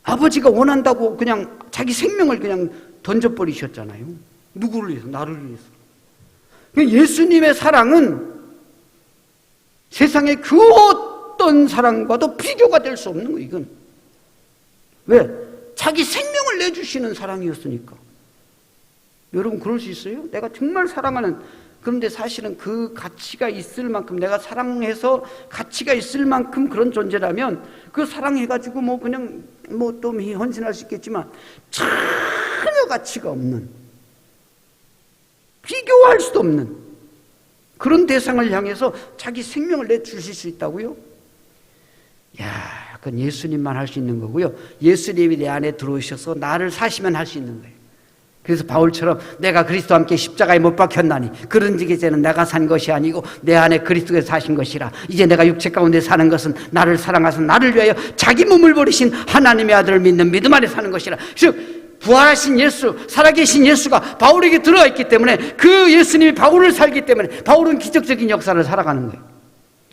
아버지가 원한다고 그냥 자기 생명을 그냥 던져버리셨잖아요. 누구를 위해서? 나를 위해서. 예수님의 사랑은 세상의 그 어떤 사랑과도 비교가 될 수 없는 거예요. 이건 왜? 자기 생명을 내주시는 사랑이었으니까. 여러분 그럴 수 있어요? 내가 정말 사랑하는, 그런데 사실은 그 가치가 있을 만큼, 내가 사랑해서 가치가 있을 만큼 그런 존재라면 그 사랑해가지고 뭐 그냥 뭐 또 헌신할 수 있겠지만 전혀 가치가 없는, 비교할 수도 없는 그런 대상을 향해서 자기 생명을 내주실 수 있다고요? 야, 그건 예수님만 할 수 있는 거고요. 예수님이 내 안에 들어오셔서 나를 사시면 할 수 있는 거예요. 그래서 바울처럼 내가 그리스도와 함께 십자가에 못 박혔나니 그런즉 이제는 내가 산 것이 아니고 내 안에 그리스도께서 사신 것이라. 이제 내가 육체 가운데 사는 것은 나를 사랑하사 나를 위하여 자기 몸을 버리신 하나님의 아들을 믿는 믿음 안에 사는 것이라. 즉 부활하신 예수, 살아계신 예수가 바울에게 들어와 있기 때문에, 그 예수님이 바울을 살기 때문에 바울은 기적적인 역사를 살아가는 거예요.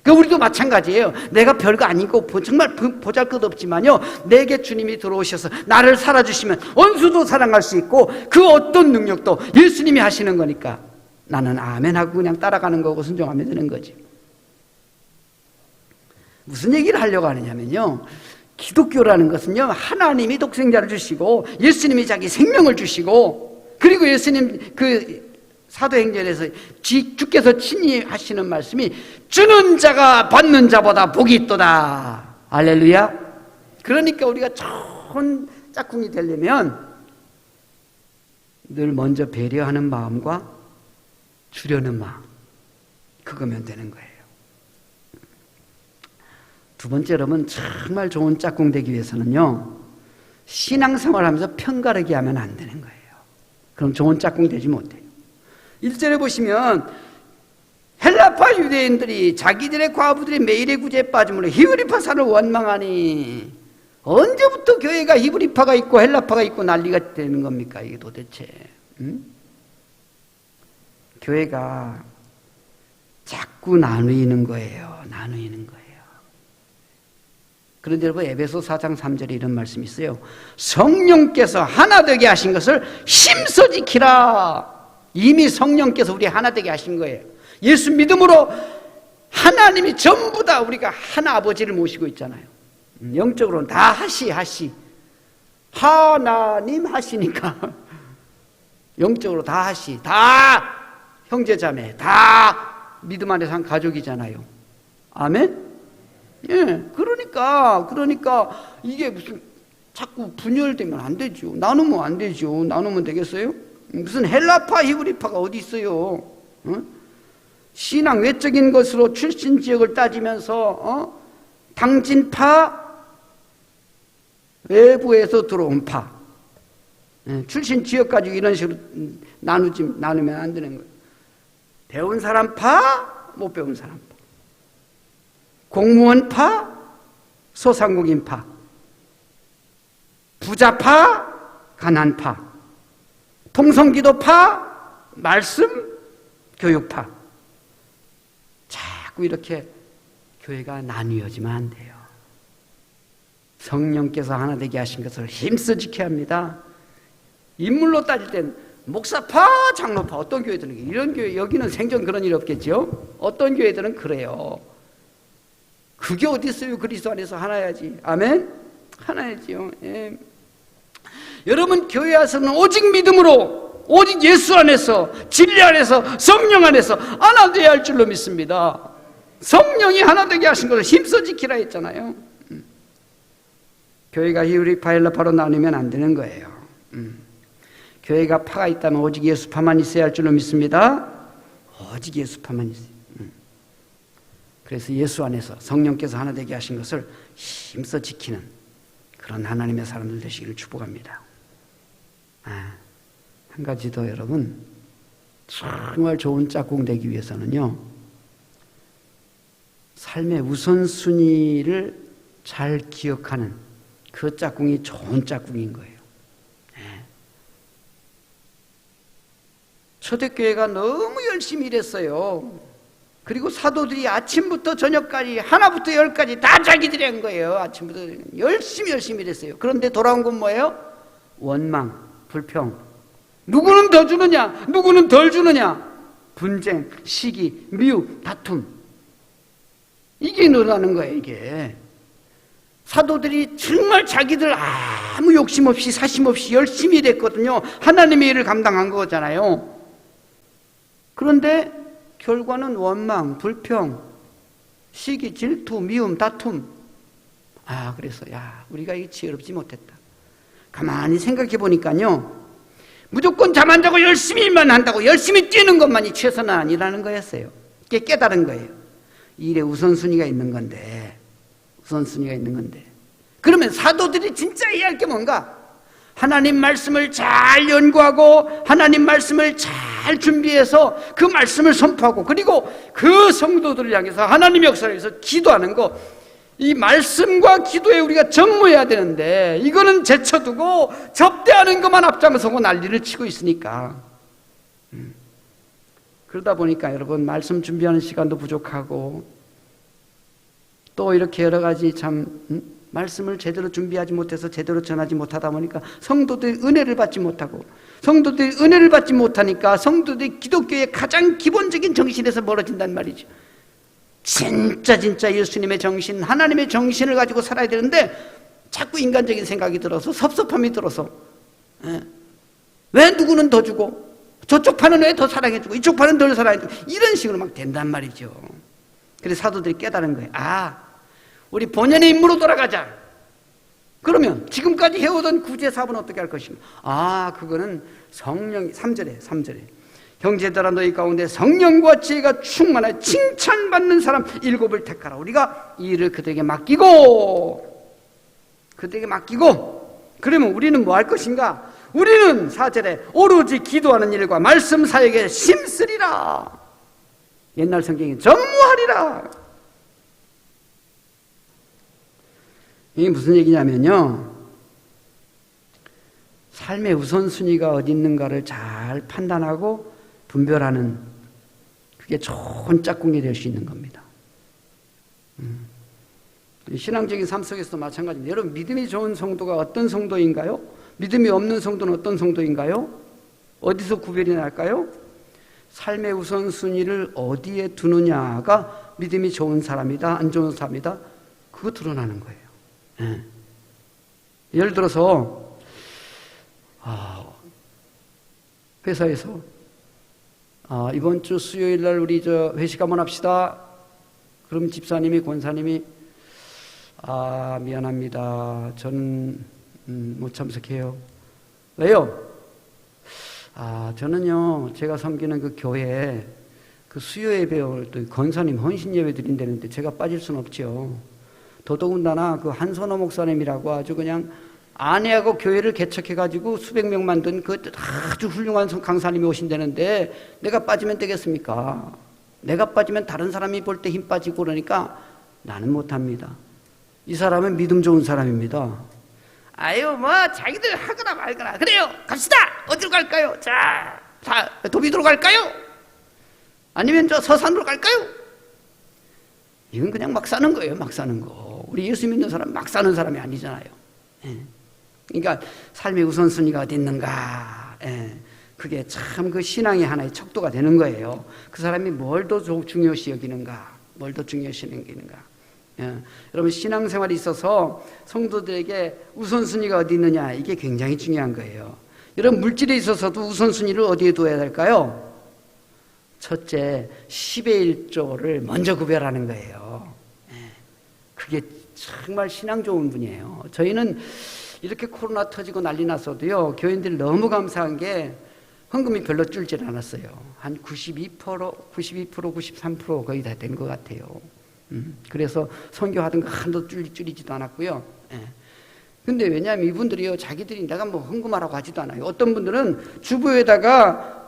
우리도 마찬가지예요. 내가 별거 아니고 정말 보잘것없지만요, 내게 주님이 들어오셔서 나를 살아주시면 원수도 사랑할 수 있고 그 어떤 능력도 예수님이 하시는 거니까 나는 아멘 하고 그냥 따라가는 거고 순종하면 되는 거지. 무슨 얘기를 하려고 하느냐면요, 기독교라는 것은요, 하나님이 독생자를 주시고 예수님이 자기 생명을 주시고, 그리고 예수님 사도행전에서 주께서 친히 하시는 말씀이 주는 자가 받는 자보다 복이 있도다. 할렐루야. 그러니까 우리가 좋은 짝꿍이 되려면 늘 먼저 배려하는 마음과 주려는 마음, 그거면 되는 거예요. 두 번째로는 정말 좋은 짝꿍 되기 위해서는요, 신앙생활을 하면서 편가르기 하면 안 되는 거예요. 그럼 좋은 짝꿍 되지 못해요. 1절에 보시면 헬라파 유대인들이 자기들의 과부들이 매일의 구제에 빠짐으로 히브리파사를 원망하니, 언제부터 교회가 히브리파가 있고 헬라파가 있고 난리가 되는 겁니까? 이게 도대체. 교회가 자꾸 나누이는 거예요. 나누이는 거예요. 그런데 여러분, 에베소 4장 3절에 이런 말씀이 있어요. 성령께서 하나 되게 하신 것을 힘써 지키라. 이미 성령께서 우리 하나 되게 하신 거예요. 예수 믿음으로 하나님이 전부 다, 우리가 하나 아버지를 모시고 있잖아요. 영적으로는 다 하시 하나님 하시니까 영적으로 다 하시, 다 형제자매, 다 믿음 안에 산 가족이잖아요. 아멘? 예, 그러니까 이게 무슨 자꾸 분열되면 안 되죠. 나누면 안 되죠. 나누면 되겠어요? 무슨 헬라파 히브리파가 어디 있어요? 신앙 외적인 것으로 출신 지역을 따지면서 당진파, 외부에서 들어온 파, 출신 지역 가지고 이런 식으로 나누면 안 되는 거예요. 배운 사람 파, 못 배운 사람 파, 공무원 파, 소상공인 파, 부자파, 가난파, 통성기도파, 말씀, 교육파. 자꾸 이렇게 교회가 나뉘어지면 안 돼요. 성령께서 하나 되게 하신 것을 힘써 지켜야 합니다. 인물로 따질 땐 목사파, 장로파, 어떤 교회들은 이런 교회, 여기는 생전 그런 일 없겠죠? 어떤 교회들은 그래요. 그게 어디 있어요? 그리스도 안에서 하나야지. 아멘? 하나야지요. 예. 여러분, 교회 와서는 오직 믿음으로, 오직 예수 안에서, 진리 안에서, 성령 안에서 하나 되어야 할 줄로 믿습니다. 성령이 하나 되게 하신 것을 힘써 지키라 했잖아요. 교회가 히브리파, 헬라파로 나누면 안 되는 거예요. 교회가 파가 있다면 오직 예수파만 있어야 할 줄로 믿습니다. 오직 예수파만 있어요. 그래서 예수 안에서 성령께서 하나 되게 하신 것을 힘써 지키는 그런 하나님의 사람들 되시기를 축복합니다. 한 가지 더, 여러분, 정말 좋은 짝꿍 되기 위해서는요, 삶의 우선순위를 잘 기억하는 그 짝꿍이 좋은 짝꿍인 거예요. 초대교회가 너무 열심히 일했어요. 그리고 사도들이 아침부터 저녁까지 하나부터 열까지 다 자기들이 한 거예요. 아침부터 열심히 일했어요. 그런데 돌아온 건 뭐예요? 원망, 불평. 누구는 더 주느냐, 누구는 덜 주느냐, 분쟁, 시기, 미움, 다툼. 이게 늘어나는 거예요. 이게 사도들이 정말 자기들 아무 욕심 없이 사심 없이 열심히 일했거든요. 하나님의 일을 감당한 거잖아요. 그런데 결과는 불평, 시기, 질투, 미움, 다툼. 그래서 우리가 이 지혜롭지 못했다. 가만히 생각해 보니까요, 무조건 잠 안 자고 열심히 일만 한다고 열심히 뛰는 것만이 최선은 아니라는 거였어요. 이게 깨달은 거예요. 이 일에 우선순위가 있는 건데, 그러면 사도들이 진짜 이해할 게 뭔가? 하나님 말씀을 잘 연구하고 하나님 말씀을 잘 준비해서 그 말씀을 선포하고, 그리고 그 성도들을 향해서 하나님의 역사를 위해서 기도하는 거, 이 말씀과 기도에 우리가 전무해야 되는데 이거는 제쳐두고 접대하는 것만 앞장서고 난리를 치고 있으니까, 그러다 보니까 여러분 말씀 준비하는 시간도 부족하고, 또 이렇게 여러 가지 말씀을 제대로 준비하지 못해서 제대로 전하지 못하다 보니까 성도들이 은혜를 받지 못하고, 성도들이 은혜를 받지 못하니까 성도들이 기독교의 가장 기본적인 정신에서 멀어진단 말이죠. 진짜 예수님의 정신, 하나님의 정신을 가지고 살아야 되는데 자꾸 인간적인 생각이 들어서, 섭섭함이 들어서, 왜 누구는 더 주고 저쪽 판은 왜 더 사랑해주고 이쪽 판은 덜 사랑해주고, 이런 식으로 막 된단 말이죠. 그래서 사도들이 깨달은 거예요. 우리 본연의 임무로 돌아가자. 그러면 지금까지 해오던 구제사업은 어떻게 할 것인가? 그거는 성령, 3절에 형제들아 너희 가운데 성령과 지혜가 충만하여 칭찬받는 사람 7을 택하라. 우리가 이 일을 그들에게 맡기고, 그러면 우리는 뭐 할 것인가? 우리는 4절에 오로지 기도하는 일과 말씀 사역에 힘쓰리라. 옛날 성경에 전무하리라. 이게 무슨 얘기냐면요, 삶의 우선순위가 어디 있는가를 잘 판단하고 분별하는, 그게 좋은 짝꿍이 될 수 있는 겁니다. 신앙적인 삶 속에서도 마찬가지입니다. 여러분, 믿음이 좋은 성도가 어떤 성도인가요? 믿음이 없는 성도는 어떤 성도인가요? 어디서 구별이 날까요? 삶의 우선순위를 어디에 두느냐가 믿음이 좋은 사람이다, 안 좋은 사람이다, 그거 드러나는 거예요. 예를 들어서 회사에서 이번 주 수요일 날 우리 회식 한번 합시다. 그럼 집사님이, 권사님이 미안합니다, 저는 못 참석해요. 왜요? 저는요, 제가 섬기는 그 교회에 그 수요 예배를 또 권사님 헌신 예배 드린다는데 제가 빠질 수는 없죠. 더더군다나 그 한선호 목사님이라고 아주 그냥 아내하고 교회를 개척해가지고 수백 명 만든 그 아주 훌륭한 강사님이 오신다는데 내가 빠지면 되겠습니까? 내가 빠지면 다른 사람이 볼 때 힘 빠지고 그러니까 나는 못합니다. 이 사람은 믿음 좋은 사람입니다. 자기들 하거나 말거나. 그래요, 갑시다. 어디로 갈까요? 자, 도비도로 갈까요? 아니면 서산으로 갈까요? 이건 그냥 막 사는 거예요. 막 사는 거. 우리 예수 믿는 사람 막 사는 사람이 아니잖아요. 그러니까 삶의 우선순위가 어디 있는가, 그게 참 그 신앙의 하나의 척도가 되는 거예요. 그 사람이 뭘 더 중요시 여기는가, 여러분, 신앙생활에 있어서 성도들에게 우선순위가 어디 있느냐, 이게 굉장히 중요한 거예요. 여러분, 물질에 있어서도 우선순위를 어디에 둬야 될까요? 첫째, 10의 1조를 먼저 구별하는 거예요. 그게 정말 신앙 좋은 분이에요. 저희는 이렇게 코로나 터지고 난리 났어도요, 교인들이 너무 감사한 게 헌금이 별로 줄질 않았어요. 한 92%, 93% 거의 다 된 것 같아요. 그래서 선교하던 거 한도 줄이지도 않았고요. 근데 왜냐하면 이분들이요, 자기들이 내가 뭐 헌금하라고 하지도 않아요. 어떤 분들은 주부에다가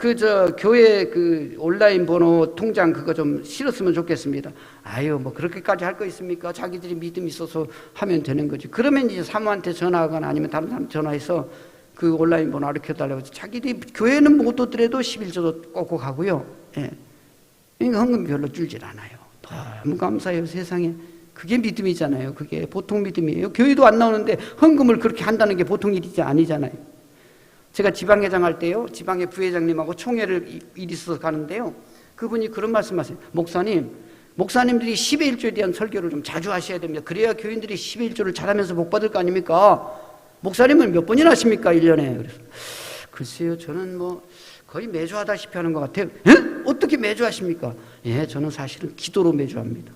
교회 온라인 번호 통장 그거 좀 실었으면 좋겠습니다. 아유, 뭐 그렇게까지 할 거 있습니까? 자기들이 믿음이 있어서 하면 되는 거지. 그러면 이제 사모한테 전화하거나 아니면 다른 사람 전화해서 그 온라인 번호 알려달라고 해서 자기들이 교회는 못 오더라도 11조도 꼭꼭 하고요. 예. 그러니까 헌금 별로 줄질 않아요. 너무 감사해요, 세상에. 그게 믿음이잖아요. 그게 보통 믿음이에요. 교회도 안 나오는데 헌금을 그렇게 한다는 게 보통 일이지 아니잖아요. 제가 지방회장 할 때요, 지방의 부회장님하고 총회를 일이 있어서 가는데요, 그분이 그런 말씀하세요. 목사님들이 10의 1조에 대한 설교를 좀 자주 하셔야 됩니다. 그래야 교인들이 10의 1조를 잘하면서 복 받을 거 아닙니까? 목사님은 몇 번이나 하십니까? 1년에. 그래서 글쎄요, 저는 뭐 거의 매주 하다시피 하는 것 같아요. 에? 어떻게 매주 하십니까? 예, 저는 사실은 기도로 매주 합니다.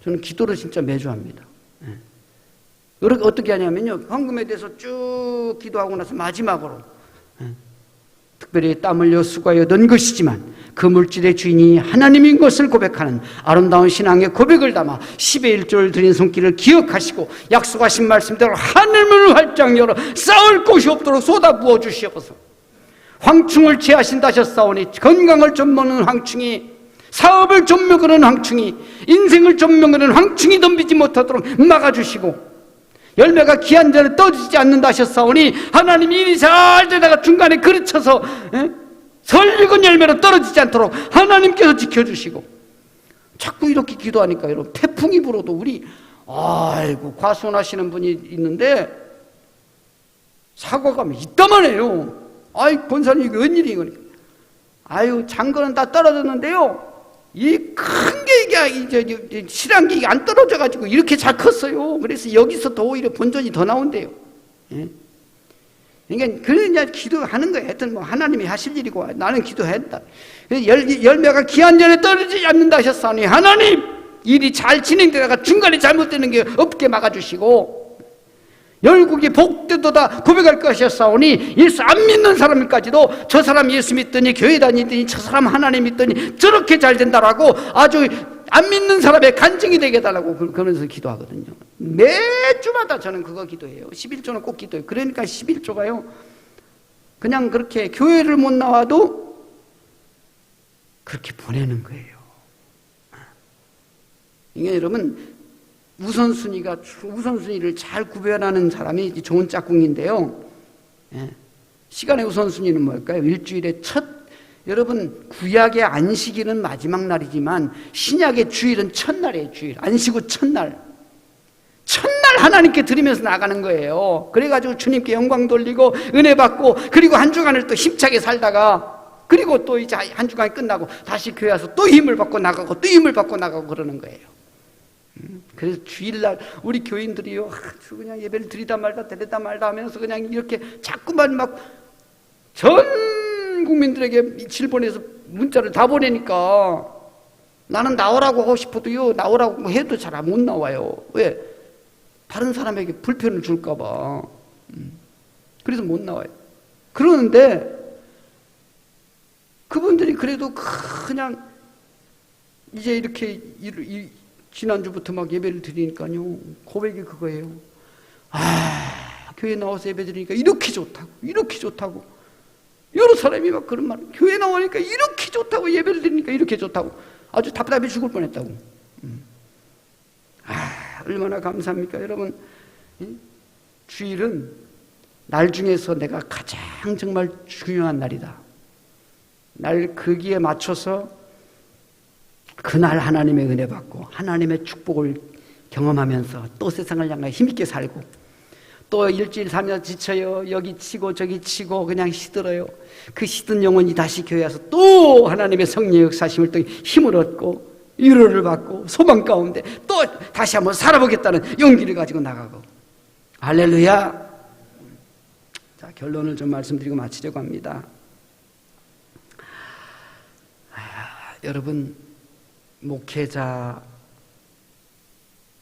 저는 기도를 진짜 매주 합니다. 어떻게 하냐면요, 헌금에 대해서 쭉 기도하고 나서 마지막으로 특별히 땀 흘려 수고하여 넣은 것이지만 그 물질의 주인이 하나님인 것을 고백하는 아름다운 신앙의 고백을 담아 10의 1조를 드린 손길을 기억하시고 약속하신 말씀대로 하늘문을 활짝 열어 쌓을 곳이 없도록 쏟아 부어 주시옵소서. 황충을 취하신다 하셨사오니 건강을 좀 먹는 황충이, 사업을 좀 먹는 황충이, 인생을 좀 먹는 황충이 덤비지 못하도록 막아주시고, 열매가 기한 전에 떨어지지 않는다 하셨사오니 하나님이 일이 잘 되다가 중간에 그르쳐서 설익은 열매로 떨어지지 않도록 하나님께서 지켜주시고, 자꾸 이렇게 기도하니까 여러분, 태풍이 불어도 우리 과수원하시는 분이 있는데 사과감이 이따만 해요. 아이, 권사님 이게 웬일이에요? 아유, 잔거는 다 떨어졌는데요, 이 큰 게 이게 실한 게 안 떨어져가지고 이렇게 잘 컸어요. 그래서 여기서 더 오히려 본전이 더 나온대요. 예? 그러니까 그냥 기도하는 거예요. 하여튼 뭐 하나님이 하실 일이고 나는 기도했다. 열매가 기한 전에 떨어지지 않는다 하셨사오니 하나님 일이 잘 진행되다가 중간에 잘못되는 게 없게 막아주시고, 열국이 복되도다 고백할 것이었사오니 예수 안 믿는 사람까지도 저 사람 예수 믿더니 교회 다니더니 저 사람 하나님 믿더니 저렇게 잘 된다라고 아주 안 믿는 사람의 간증이 되게 해달라고 그러면서 기도하거든요. 매주마다 저는 그거 기도해요. 11조는 꼭 기도해요. 그러니까 11조가요, 그냥 그렇게 교회를 못 나와도 그렇게 보내는 거예요. 이게 여러분, 우선순위를 잘 구별하는 사람이 좋은 짝꿍인데요. 시간의 우선순위는 뭘까요? 일주일의 여러분, 구약의 안식일은 마지막 날이지만 신약의 주일은 첫날이에요. 주일. 안식 후 첫날 하나님께 드리면서 나가는 거예요. 그래가지고 주님께 영광 돌리고 은혜 받고, 그리고 한 주간을 또 힘차게 살다가, 그리고 또 이제 한 주간이 끝나고 다시 교회 와서 또 힘을 받고 나가고 또 힘을 받고 나가고 그러는 거예요. 그래서 주일날 우리 교인들이요, 아주 그냥 예배를 드리다 말다 하면서 그냥 이렇게 자꾸만 막 전 국민들에게 질본에서 문자를 다 보내니까 나는 나오라고 하고 싶어도요, 나오라고 해도 잘 못 나와요. 왜? 다른 사람에게 불편을 줄까봐. 그래서 못 나와요. 그러는데 그분들이 그래도 그냥 이제 이렇게 지난주부터 막 예배를 드리니까요, 고백이 그거예요. 교회 나와서 예배 드리니까 이렇게 좋다고. 여러 사람이 막 그런 말, 교회 나오니까 이렇게 좋다고, 예배를 드리니까 이렇게 좋다고. 아주 답답해 죽을 뻔했다고. 얼마나 감사합니까, 여러분. 주일은 날 중에서 내가 가장 정말 중요한 날이다. 날 거기에 맞춰서 그날 하나님의 은혜 받고 하나님의 축복을 경험하면서 또 세상을 향해 힘있게 살고, 또 일주일 살며 지쳐요. 여기 치고 저기 치고 그냥 시들어요. 그 시든 영혼이 다시 교회 와서 또 하나님의 성령의 역사심을 또 힘을 얻고 위로를 받고 소망 가운데 또 다시 한번 살아보겠다는 용기를 가지고 나가고. 할렐루야. 자, 결론을 좀 말씀드리고 마치려고 합니다. 여러분, 목회자,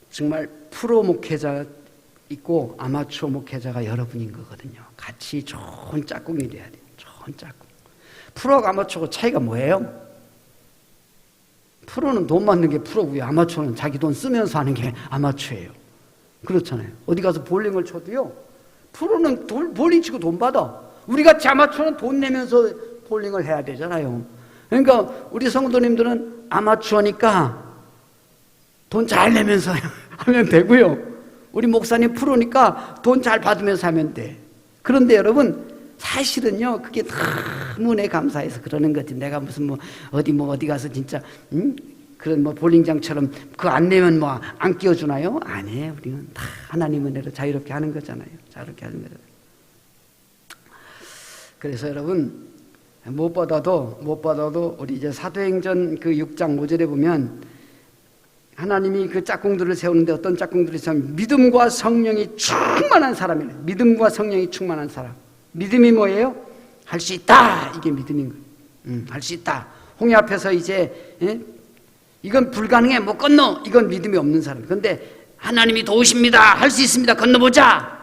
정말 프로 목회자 있고 아마추어 목회자가 여러분인 거거든요. 같이 좋은 짝꿍이 돼야 돼요. 좋은 짝꿍. 프로하고 아마추어 차이가 뭐예요? 프로는 돈 받는 게 프로고요. 아마추어는 자기 돈 쓰면서 하는 게 아마추어예요. 그렇잖아요. 어디 가서 볼링을 쳐도요, 프로는 볼링 치고 돈 받아. 우리가 아마추어는 돈 내면서 볼링을 해야 되잖아요. 그러니까 우리 성도님들은 아마추어니까 돈 잘 내면서 하면 되고요. 우리 목사님 프로니까 돈 잘 받으면서 하면 돼. 그런데 여러분, 사실은요, 그게 너무 내 감사해서 그러는 거지. 내가 무슨 어디 가서 진짜, 그런 볼링장처럼 그거 안 내면 안 끼워주나요? 아니에요. 우리는 다 하나님 은혜로 자유롭게 하는 거잖아요. 자유롭게 하는 거잖아요. 그래서 여러분, 무엇보다도 우리 이제 사도행전 그 6장 5절에 보면 하나님이 그 짝꿍들을 세우는데 어떤 짝꿍들이 세우면 믿음과 성령이 충만한 사람이에요. 믿음과 성령이 충만한 사람. 믿음이 뭐예요? 할 수 있다. 이게 믿음인 거예요. 할 수 있다. 홍해 앞에서 이제 이건 불가능해 못 건너. 이건 믿음이 없는 사람. 그런데 하나님이 도우십니다. 할 수 있습니다. 건너보자.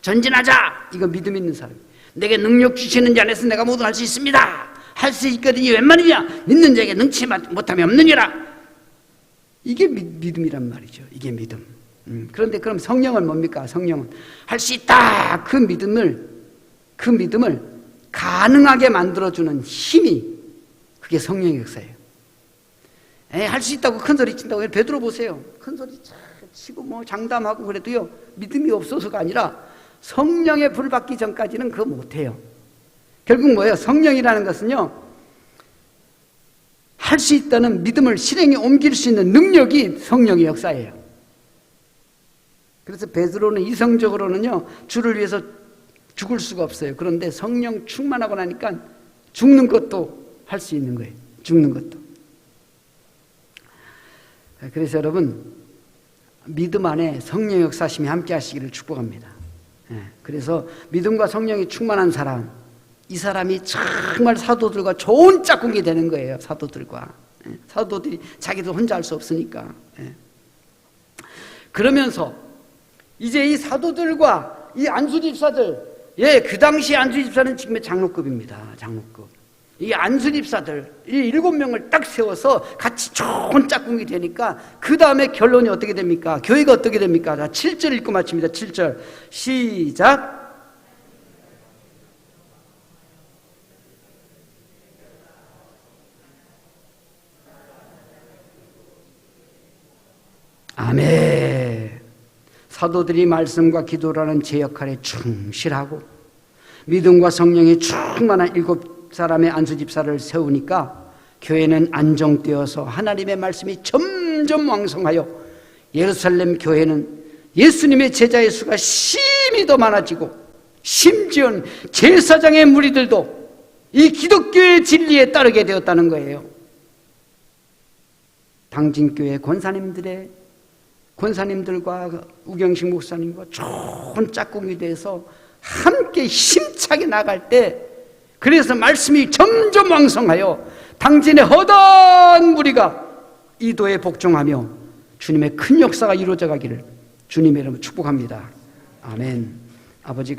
전진하자. 이건 믿음 있는 사람. 내게 능력 주시는 자 안에서 내가 모두 할 수 있습니다. 할 수 있거든요. 웬말이냐? 믿는 자에게 능치 못하면 없느니라. 이게 믿음이란 말이죠. 이게 믿음. 그런데 그럼 성령은 뭡니까? 성령은 할 수 있다. 그 믿음을 가능하게 만들어주는 힘이, 그게 성령의 역사예요. 할 수 있다고 큰 소리 친다고. 베드로 보세요. 큰 소리 치고 장담하고 그래도요, 믿음이 없어서가 아니라 성령의 불 받기 전까지는 그거 못해요. 결국 뭐예요? 성령이라는 것은요, 할 수 있다는 믿음을 실행에 옮길 수 있는 능력이 성령의 역사예요. 그래서 베드로는 이성적으로는요, 주를 위해서 죽을 수가 없어요. 그런데 성령 충만하고 나니까 죽는 것도 할 수 있는 거예요. 죽는 것도. 그래서 여러분, 믿음 안에 성령 역사심이 함께 하시기를 축복합니다. 그래서 믿음과 성령이 충만한 사람, 이 사람이 정말 사도들과 좋은 짝꿍이 되는 거예요. 사도들이 자기도 혼자 할 수 없으니까. 그러면서 이제 이 사도들과 이 안수집사들, 그 당시 안수집사는 지금의 장로급입니다. 장로급. 이 안수집사들, 이 7명을 딱 세워서 같이 좋은 짝꿍이 되니까 그 다음에 결론이 어떻게 됩니까? 교회가 어떻게 됩니까? 자, 7절 읽고 마칩니다. 7절 시작. 아멘. 사도들이 말씀과 기도라는 제 역할에 충실하고 믿음과 성령이 충만한 7사람의 안수집사를 세우니까 교회는 안정되어서 하나님의 말씀이 점점 왕성하여 예루살렘 교회는 예수님의 제자의 수가 심히 더 많아지고 심지어 제사장의 무리들도 이 기독교의 진리에 따르게 되었다는 거예요. 당진교회 권사님들과 우경식 목사님과 좋은 짝꿍이 돼서 함께 힘차게 나갈 때, 그래서 말씀이 점점 왕성하여 당진의 허다한 무리가 이도에 복종하며 주님의 큰 역사가 이루어져 가기를 주님의 이름으로 축복합니다. 아멘. 아버지